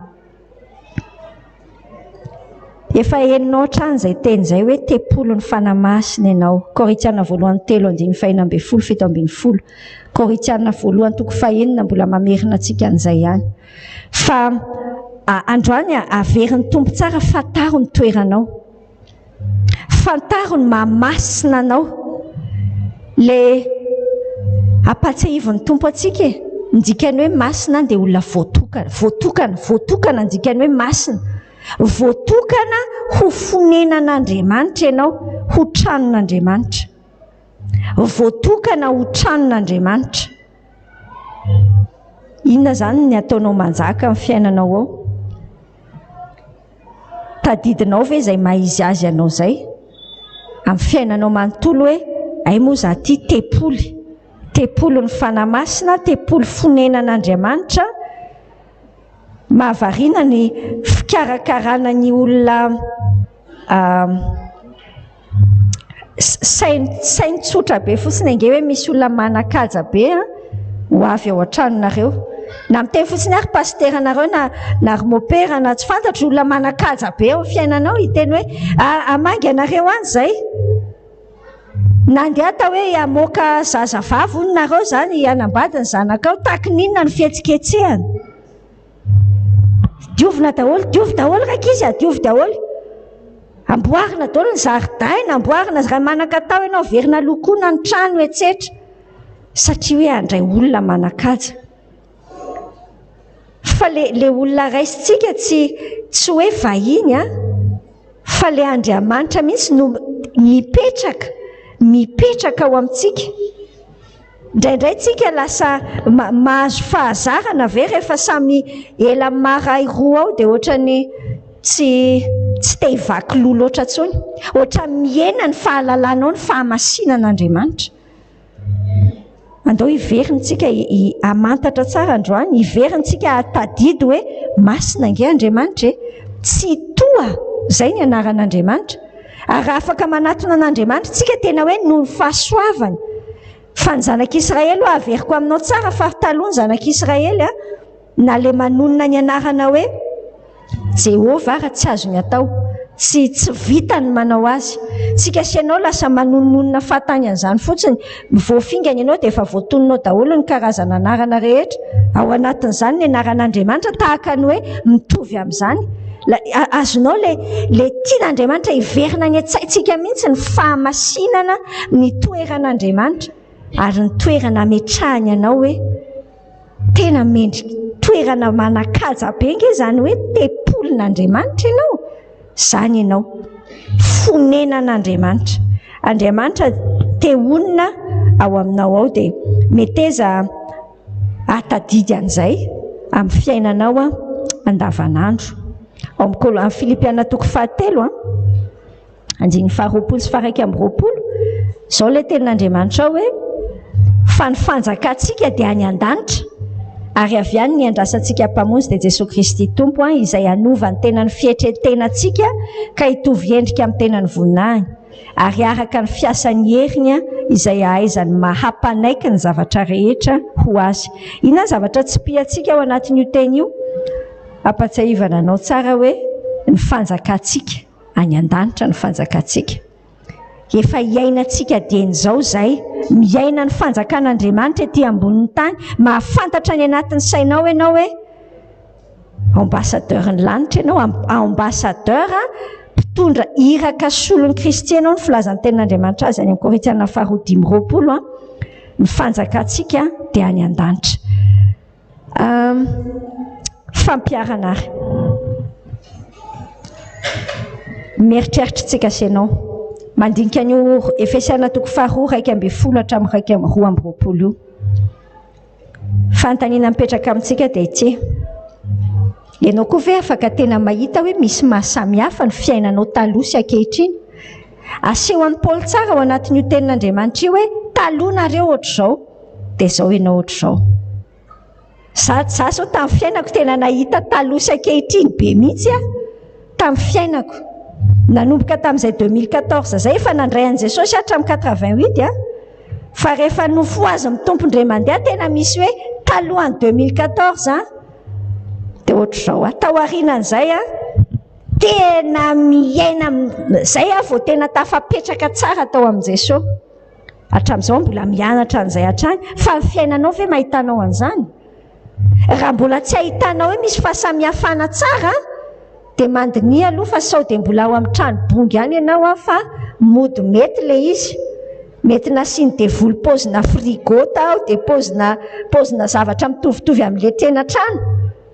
Efa hainao trano zay teny zay hoe tempolo ny fanahy masina ianao. Korinthiana 1:3-7. Korinthiana 1:5 mbola mamerina antsika an'izay ihany. Fa androany averin'ny tompo tsara fantaro ny toeranao. Fantaro ny mahamasina anao. Le apatsahivon'ny tompo atsika e. Ndikany hoe masina dia olona voatokana ndikany hoe masina. Voatokana ho fonenan'Andriamanitra ianao, ho tranon'Andriamanitra. Voatokana ho tranon'Andriamanitra. Inona zany ny ataonao manjaka amin'ny fiainanao ao? Tadidinao ve izay maizy azy ianao zay? Amin'ny fiainanao manontolo hoe ay moa za ty tempoly. Tempoly ny fanahy masina, tempoly fonenan'Andriamanitra. Mahavariana ny fikarakarana ny olona sainy tsotra be fotsiny ange hoe misy olona manakaja be ho avy ao an-tranonareo. Na miteny fotsiny ary pasteranareo na rimopera na tsy fantatro olona manakaja be ao fiainanao hiteny hoe amangy anareo any zay. Na ndia atao hoe hamoaka zazavavy hono nareo zany hanambady ny zanakao taky ninona ny fihetsiketsehany. Diovy daholo rakizy diovy daholo. Amboarina daholo ny zaridaina, amboarina raha manan-katao ianao verina lokoina ny trano etsetra. Satria hoe andray olona manakaja. Fa le olona raisitsika tsy hoe vahiny fa le Andriamanitra mihitsy no mipetraka ao amintsika. Indraindray tsika lasa mahazo fahazarana ve rehefa samy ela maray roa ao dia ohatrany tsy te hivaky loha loatra tsony. Ohatra miena ny fahalalanao ny fahamasinan'Andriamanitra. Andao iverintsika amantatra tsara androany, iverintsika atadidy hoe masina nge Andriamanitra e. Tsy toa, zay ny anaran'Andriamanitra. Ary afaka manatona an'Andriamanitra tsika tena hoe noho ny fahasoavany. fa ny zanak'Israely ho averiko aminao tsara fa taloha ny zanak'Israely na le manonona ny anarana hoe Jehova raha tsy azo ny atao, tsy vitany manao azy. Tsika sianao lasa manononona fatany an'izany fotsiny, voafingana ianao dia efa voatononao daholo ny karazana anarana rehetra. Ao anatin'izany ny anaran'Andriamanitra tahaka ny hoe mitovy amin'izany. Azonao le tian'Andriamanitra hiverina ny an-tsaintsika mihitsy ny fahamasinana ny toeran'Andriamanitra ary ny toerana ametrahany ianao hoe tena mendrika, toerana manakaja be nge zany hoe tepolin'Andriamanitra ianao. Zany ianao fonenan'Andriamanitra. Andriamanitra te honina ao aminao ao dia meteza atadidy an'izay amin'ny fiainanao andavanandro. Ao amin'ny Filipiana 4:7 andiny 2 sy 1:20 zao le tenin'Andriamanitra hoe fa ny fanjakantsika dia any an-danitra ary avy any ny andrasantsika mpamonjy dia Jesosy Kristy tompo izay anova ny tenany fietretenantsika ka hitovy endrika amin'ny tenany voninahiny ary araka ny fiasan'ny heriny izay ahaizany mahampanaiky ny zavatra rehetra ho azy. Inona zavatra tsy piantsika ao anatin'io teny io? Ampatsiahivana anao tsara hoe ny fanjakantsika any an-danitra, ny fanjakantsika efa hiainantsika dian'izao zay miaina ny fanjakan'Andriamanitra ety ambonin'ny tany, mahafantatra ny anatin'ny sainao ianao hoe ambassadeur ny lanitra ianao, ambassadeur mpitondra iraka solon'ny Kristy ianao. Ny filazan'ny tenin'Andriamanitra azy any amin'ny Korintiana 4:20 ny fanjakantsika dia any an-danitra. Fampiarana ary mieritreritritsika senao mandinika an'io Efesiana 4:2-2 fantaniana mipetraka amintsika dia ity. Ianao koa ve afaka tena mahita hoe misy mahasamihafa ny fiainanao taloha sy ankehitriny? Aseho an'i Paoly tsara ao anatin'io tenin'Andriamanitra io hoe taloha nareo ohatr'izao dia izao ianao ohatr'izao. Za zao tamin'ny fiainako tena nahita taloha sy ankehitriny be mihitsy tamin'ny fiainako. Nanomboka tamin'izay 2014 zay efa nandray an'i Jesosy hatramin'ny 88 fa rehefa nofo azy mitompondray mandeha tena misy hoe talohan'ny 2014 dia ohatr'izao. Tao aorianan'izay tena miaina zay vao tena tafapetraka tsara tao amin'i Jesosy. Hatramin'izao mbola mianatra an'izay hatrany fa ny fiainanao ve mahitanao an'izany? Raha mbola tsy ahitanao hoe misy fahasamihafana tsara dia mandiny aloha fa sao dia mbola ao amin'ny trano bongy any ianao fa mody mety le izy. Mety nasiany devoly paozina frigo tao dia paozina zavatra mitovitovy amin'ile tena trano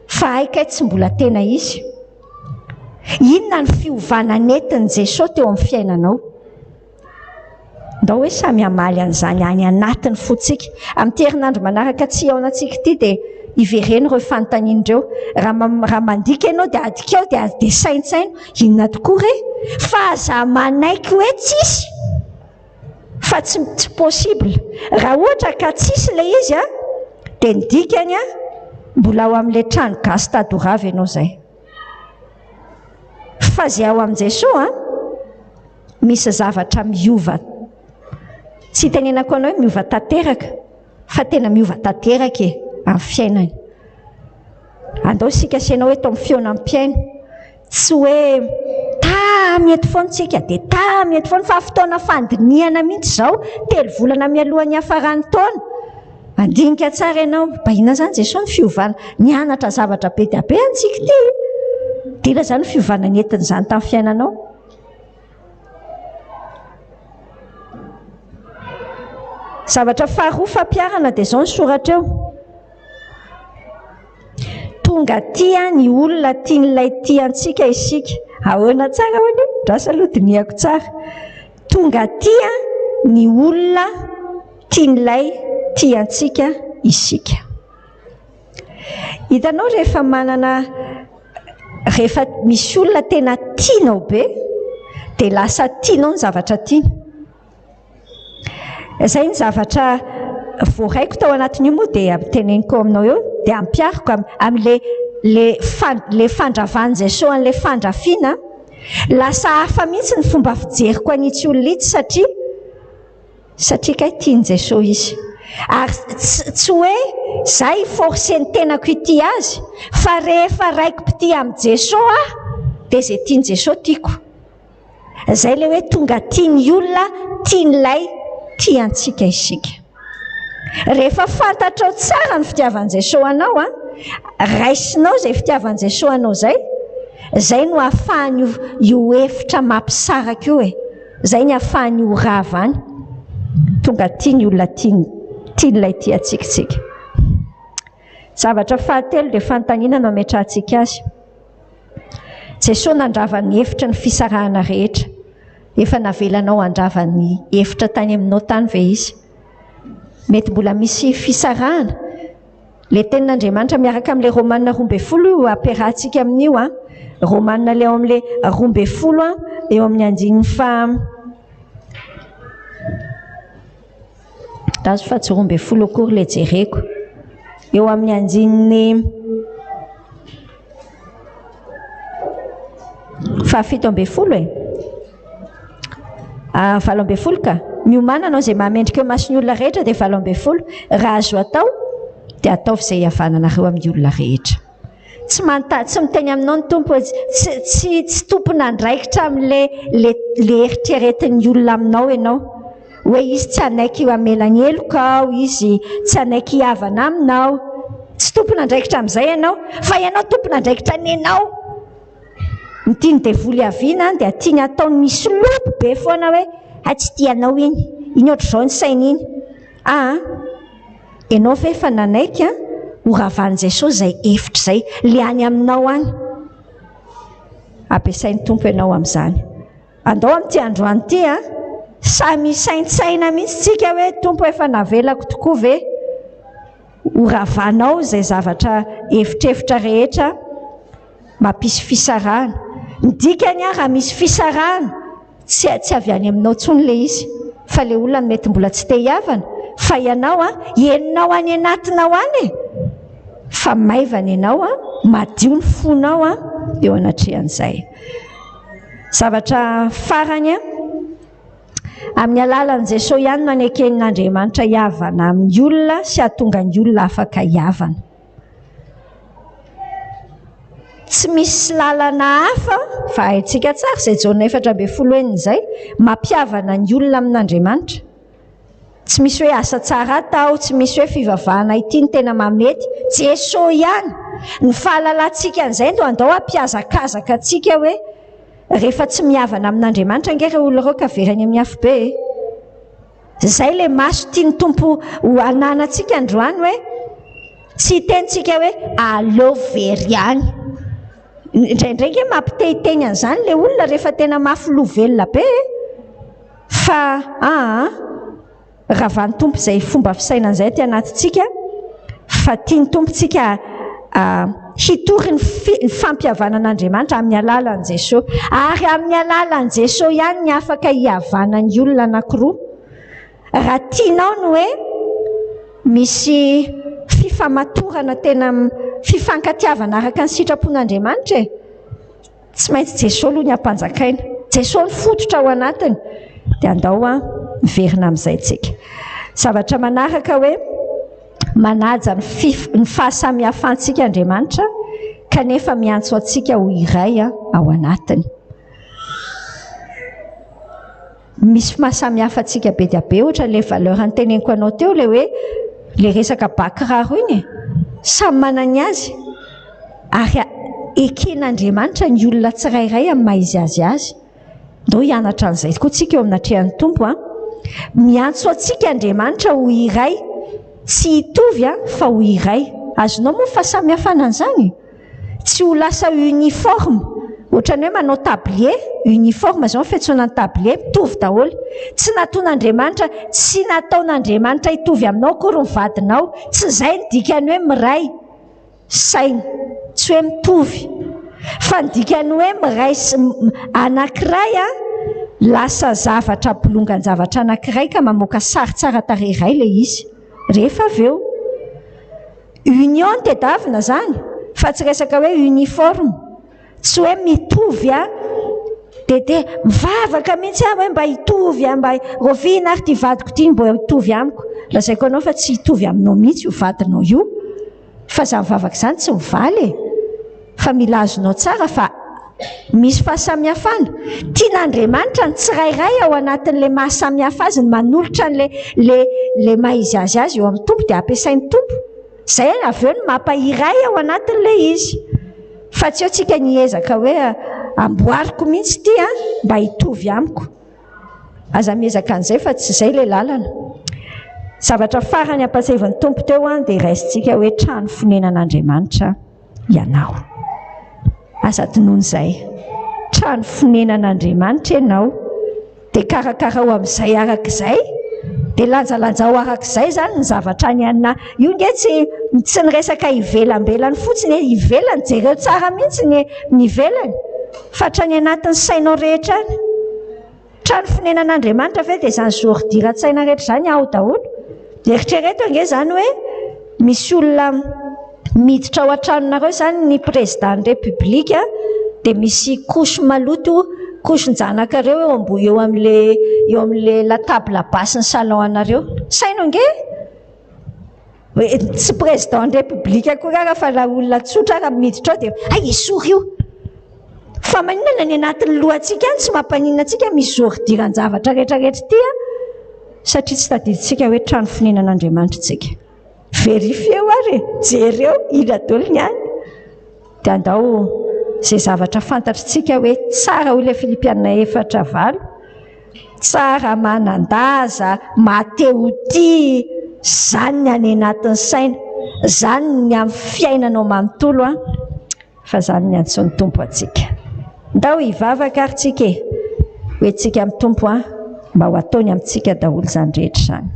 fa aika tsy mbola tena izy. Inona ny fiovana nentin'i Jesosy teo amin'ny fiainanao? Ndao hoe samy hamaly an'izany any anatiny fotsika. Amin'ny herinandro manaraka tsy ao antsika ity dia ivereny ireo fanontanian'ireo. Raha mandika ianao dia adikao dia saintsaino. Inona tokoa re? Fa aza manaiky hoe tsisy fa tsy possible. Raha ohatra ka tsisy le izy dia ny dikany mbola ao amin'ilay trano gasy tadorava ianao zay. Fa zay ao amin'i Jesosy misy zavatra miova. Tsy tenenako anao hoe miova tanteraka fa tena miova tanteraka amin'ny fiainany. Andao sika sianao hoe tao amin'ny Fihaonan'ny Mpihaino tsy hoe mety foana tsika dia mety foana fa fotoana fandiniana mihitsy zao 3 volana mialohan'ny hafaran'ny taona. Andinika tsara ianao inona zany Jesosy ny fiovana nianatra zavatra be dia be antsika ity. Dila zany fiovana nentin'izany tamin'ny fiainanao. Zavatra faharoa fampiarana dia izao ny soratra eo. Tonga tia ny olona tian'ilay tiantsika isika. Ahoana tsara hoany drasa aloha diniako tsara. Tonga tia ny olona tian'ilay tiantsika isika. Hitanao rehefa misy olona tena tianao be dia lasa tianao ny zavatra tiany. Izay ny zavatra voaraiko tao anatin'io moa dia amteneniko aminao eo dia ampiariko amin'ilay fandravan'i Jesosy an'ilay fandrafiana. Lasa hafa mihitsy ny fomba fijeriko an'ity olona ity satria satria kay tiany Jesosy izy. Ary tsy hoe zay force ny tenako ity azy, fa rehefa raiko pity amin'ny Jesosy dia zay tiany Jesosy tiako. Zay le hoe tonga tiany olona, tian'ilay tiantsika isika. Rehefa fantatrao tsara ny fitiavan'i Jesosy anao, raisinao zay fitiavan'i Jesosy anao zay no ahafahany io hevitra mampisaraka io e. Zay ny ahafahany io rava any. Tonga tiany olona tian'ilay tiantsika. Zavatra fahatelo dia fanontaniana no ametrahantsika azy. Jesosy nandrava ny hevitra ny fisarahana rehetra. Efa navelanao handrava ny hevitra tany aminao tany ve izy? Mety mbola misy fisarahana. Le tenin'Andriamanitra miaraka amin'ilay Romanina 12 io ampiarahantsika amin'io. Romanina le ao amin'ilay 12 eo amin'ny andininy fa tsy 12 akory le jereko. Eo amin'ny andininy 17 20 ka. Miomana anao zay mahamendrika eo masony olona rehetra dia 17. Raha azo atao dia ataovy izay havananareo amin'ny olona rehetra. Tsy miteny aminao ny tompo tsy tompona andraikitra amin'le eritreretin'ny olona aminao ianao. Hoe izy tsy anaiky io amelany heloka ao, izy tsy anaiky havana aminao. Tsy tompona andraikitra amin'izay ianao, fa ianao tompona andraikitra ny ianao. Ny tiany devoly aviana dia tiany ataony misy lopo be foana hoe tsy tianao iny ohatr'izao ny sainy iny. Ianao ve efa nanaiky ho ravan'i Jesosy zay hevitra zay le any aminao any. Ampiasain'ny tompo ianao amin'izany. Andao amin'ity androany ity samy saintsaina mihitsy tsika hoe tompo efa navelako tokoa ve ho ravanao zay zavatra evitrevitra rehetra mampisy fisarahana. Ny dikany raha misy fisarahana tsy avy any aminao tsony le izy, fa le olona mety mbola tsy te hiavana, fa ianao heninao any anatinao any fa maivana ianao madio ny fonao eo anatrehan'izay. Zavatra farany amin'ny alalan'i Jesosy ihany no aneken'Andriamanitra hiavana amin'ny olona sy hahatonga ny olona afaka hiavana. Tsy misy lalana hafa fa haintsika tsara izay Jaona 4:12 izay mampiavana ny olona amin'Andriamanitra. Tsy misy hoe asa tsara atao, tsy misy hoe fivavahana ity ny tena mamety. Jesosy ihany. Ny fahalalantsika an'izay no andao hampiazakazaka antsika hoe rehefa tsy mihavana amin'Andriamanitra ngera olona reo ka verany amin'ny afo be. Zay le maso tiany tompo ho ananantsika androany hoe tsy hitentsika hoe aleo very any. Indraindray mampitehiteny an'izany le olona rehefa tena mafy lovelona be fa ravan'ny tompo izay fomba fisainan'izay ty anatintsika fa tiany tompontsika hitory ny fampihavanan'Andriamanitra amin'ny alalan'i Jesosy. Ary amin'ny alalan'i Jesosy ihany ny afaka hihavana ny olona anankiroa. Raha tianao no hoe misy fifamatorana tena fifankatiavana araka ny sitrapon'Andriamanitra tsy maintsy Jesosy aloha ny ampanjakaina. Jesosy ny fototra ao anatiny dia andao miverina amin'izay tsika. Zavatra manaraka hoe manaja ny fahasamihafantsika Andriamanitra kanefa miantso antsika ho iray ao anatiny. Misy mahasamihafa antsika be dia be ohatra le valeur anteneniko anao teo le hoe le resaka bakiraro iny samy manana azy ary eken'Andriamanitra ny olona tsirairay amin'ny maha izy azy. Ndao hianatra an'izay koa tsika eo amin'ny atrehan'ny tompo miantso antsika Andriamanitra ho iray, tsy hitovy fa ho iray. Azonao moa fa samihafana an'izany, tsy ho lasa uniforme. Ohatrany hoe manao tablier uniforme zao fiantsoana tablier mitovy daholo. Tsy nataon'Andriamanitra, tsy nataon'Andriamanitra hitovy aminao akory ny vadinao. Tsy zay ny dikany hoe miray saina, tsy hoe mitovy, fa ny dikany hoe miray anankiray lasa zavatra bolongany zavatra anankiray ka mamoaka sary tsara tarehy iray le izy. Rehefa avy eo union tedavina zany, fa tsy resaka hoe uniforme. Tsy hoe mitovy dia mivavaka mihitsy aho hoe mba hitovy mba roviana ary ty vadiko ty mba hitovy amiko. Lazaiko anao fa tsy hitovy aminao mihitsy io vadinao io, fa za mivavaka izany tsy mivaly fa mila azonao tsara fa misy fahasamihafana. Tian'Andriamanitra ny tsirairay ao anatin'ilay mahasamihafa azy ny manolotra le maha-izy azy eo amin'ny tompo dia ampiasain'ny tompo. Izay avy eo no mampahiray ao anatin'ilay izy. Fa tsy eo tsika niezaka hoe amboariko mihitsy ty mba hitovy amiko. Aza miezaka an'izay fa tsy izay ilay lalana. Zavatra farany ampatsiavan'ny tompo teo dia raisintsika hoe trano fonenan'Andriamanitra ianao. Aza tonoana izay, trano fonenan'Andriamanitra ianao, dia karakara ho amin'izay arak'izay, dia lanjalanja ho arak'izay zany ny zavatra any anina. Io nge tsy niresaka ivelambelany fotsiny, ivelany jereo tsara mihitsy ny ivelany, fa hatrany anatin'ny sainao rehetra any. Trano fonenan'Andriamanitra ve dia izany zordira-tsaina rehetra izany ao daholo. Eritrereto ange zany hoe misy olona miditra ao an-tranonareo zany ny président république dia misy koso maloto koson-janakareo eo amin'le latable basy ny salon anareo. Sainao nge tsy président république akory raha fa la olona tsotra raha miditra ao dia esory io. Fa maninona ny anatin'ny lohantsika any tsy mampaninona antsika misy zordiran-javatra rehetrarehetra ty satria tsy tadidintsika hoe trano fonenan'Andriamanitra tsika. Verifie ary jereo ila dolony any dia andao izay zavatra fantatritsika hoe tsara ho ilay Filipiana 4:9, tsara manandaza mateoti, zany ny any anatin'ny saina, zany ny amin'ny fiainanao manontolo fa zany ny antson'ny tompo atsika. Ndao hivavaka ary tsika hoe tsika amin'ny tompo mba ho ataony amintsika daholo zany rehetra zany.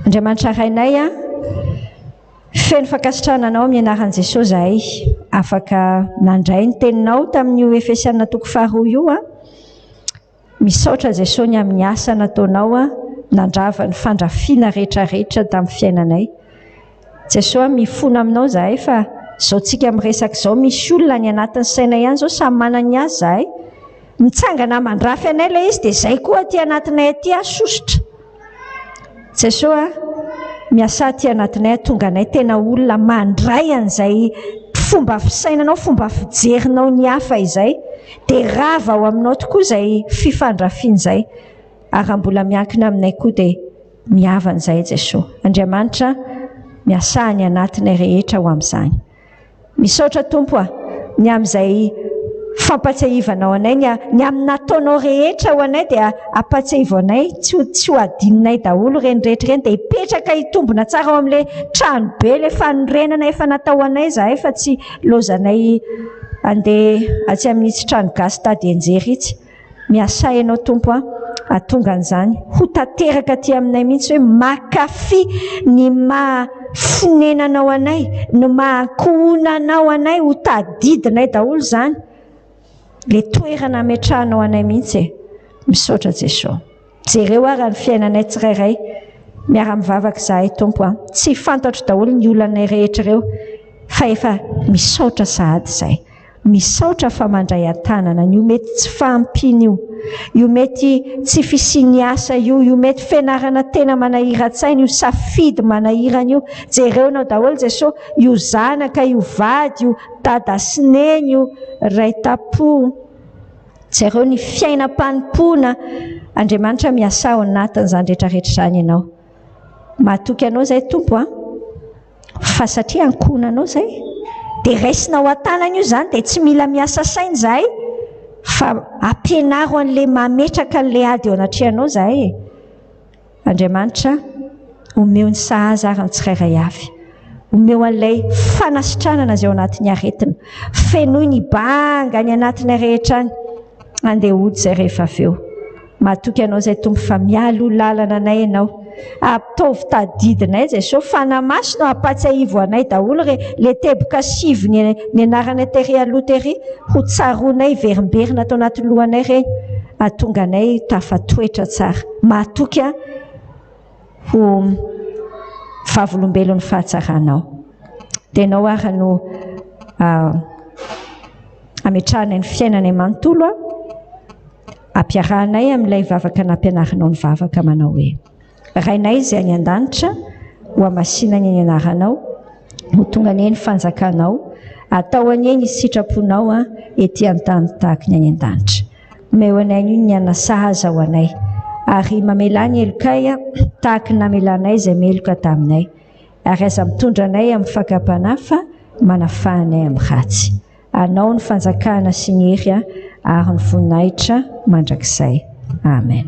Andriamanitra rainay feno fankasitrahana anao amin'ny anaran'i Jesosy zahay afaka nandray ny teninao tamin'io Efesiana 4:2 io misaotra Jesosy ny amin'ny asa nataonao nandrava ny fandrafiana rehetrarehetra tamin'ny fiainanay. Jesosy mifona aminao zahay fa zao tsika miresaka zao misy olona ny anatin'ny saina ihany zao samy manana ny azy zahay mitsangana mandrafy anay ilay izy dia zay koa aty anatinay aty sosotra. Jesosy miasa aty anatinay tonga anay tena olona mandray an'izay fomba fisainanao, fomba fijerinao ny hafa izay, dia rava ao aminao tokoa izay fifandrafiana izay, ary mbola miankina aminay koa dia mihavana izay Jesosy. Andriamanitra miasa ny anatinay rehetra ho amin'izany. Misaotra tompo ny amin'izay fampatsiahivanao anay, ny amin'ny nataonao rehetra ho anay dia ampatsiahivo anay, tsy ho adininay daholo reny rehetra reny, dia hipetraka hitombona tsara ao amin'ilay trano be ilay fanorenana efa natao anay zahay, fa tsy lozanay andeha atsy amin'itsy trano gasy tady anjery itsy. Miasa ianao tompo atonga an'izany ho tanteraka aty aminay mihitsy hoe makafy ny mahafonenanao anay, ny mahakohonanao anay, ho tadidinay daholo zany le toerana ametrahanao anay mihitsy. Misaotra Jesosy. Jereo ary ny fiainanay tsirairay miara-mivavaka zahay tompo tsy fantatro daholo ny olonanay rehetra ireo fa efa misaotra sahady izay. Misaotra fa mandray an-tanana io mety tsy fahampiana io mety tsy fisiny asa io mety fianarana tena manahira-tsaina io, safidy manahirana io. Jereonao daholo Jesosy io zanaka, io vady, io dada sy neny, io ray tapo, jereo ny fiainam-panimpona. Andriamanitra miasa ao anatin'izany rehetrarehetra izany ianao. Mahatoky anao izay tompo fa satria ankonanao izay dia raisinao an-tanana io zany dia tsy mila miasa saina zahay fa ampianaro an'ilay mametraka an'ilay ady eo anatrehanao zahay. Andriamanitra omeo ny sahaza ary ny tsirairay avy, omeo an'ilay fanasitranana izay ao anatin'ny aretina, fenoy ny banga ny anatin'ny rehetra any andeha hody izay rehefa avy eo. Mahatoky anao izay tompo fa mialo lalana anay ianao, ataovy tadidinay Jesosy, fanamasinao ampatsiahivo anay daholo le teboka sivy ny anaranay tery aloha tery ho tsaronay verimberina atao anaty lohanay reny, atonga anay tafatoetra tsara. Mahatoky ho vavolombelon'ny fahatsaranao. Dia ianao ary no ametrahanay ny fiainanay manontolo ampiarahanay amin'ilay vavaka nampianaranao ny vavaka manao hoe rainay izay any an-danitra ho amasinany ny anaranao ho tonga eny fanjakanao atao eny sitraponao ety an-tany tahaka ny any an-danitra omeo anay ny anasahaza ho anay ary mamelany elokay tahaka namelanay izay meloka taminay ary aza mitondra anay amin'ny fakapanafa manafahanay amin'ny ratsy anao ny fanjakana sy ny hery ary ny voninahitra mandrakizay amen.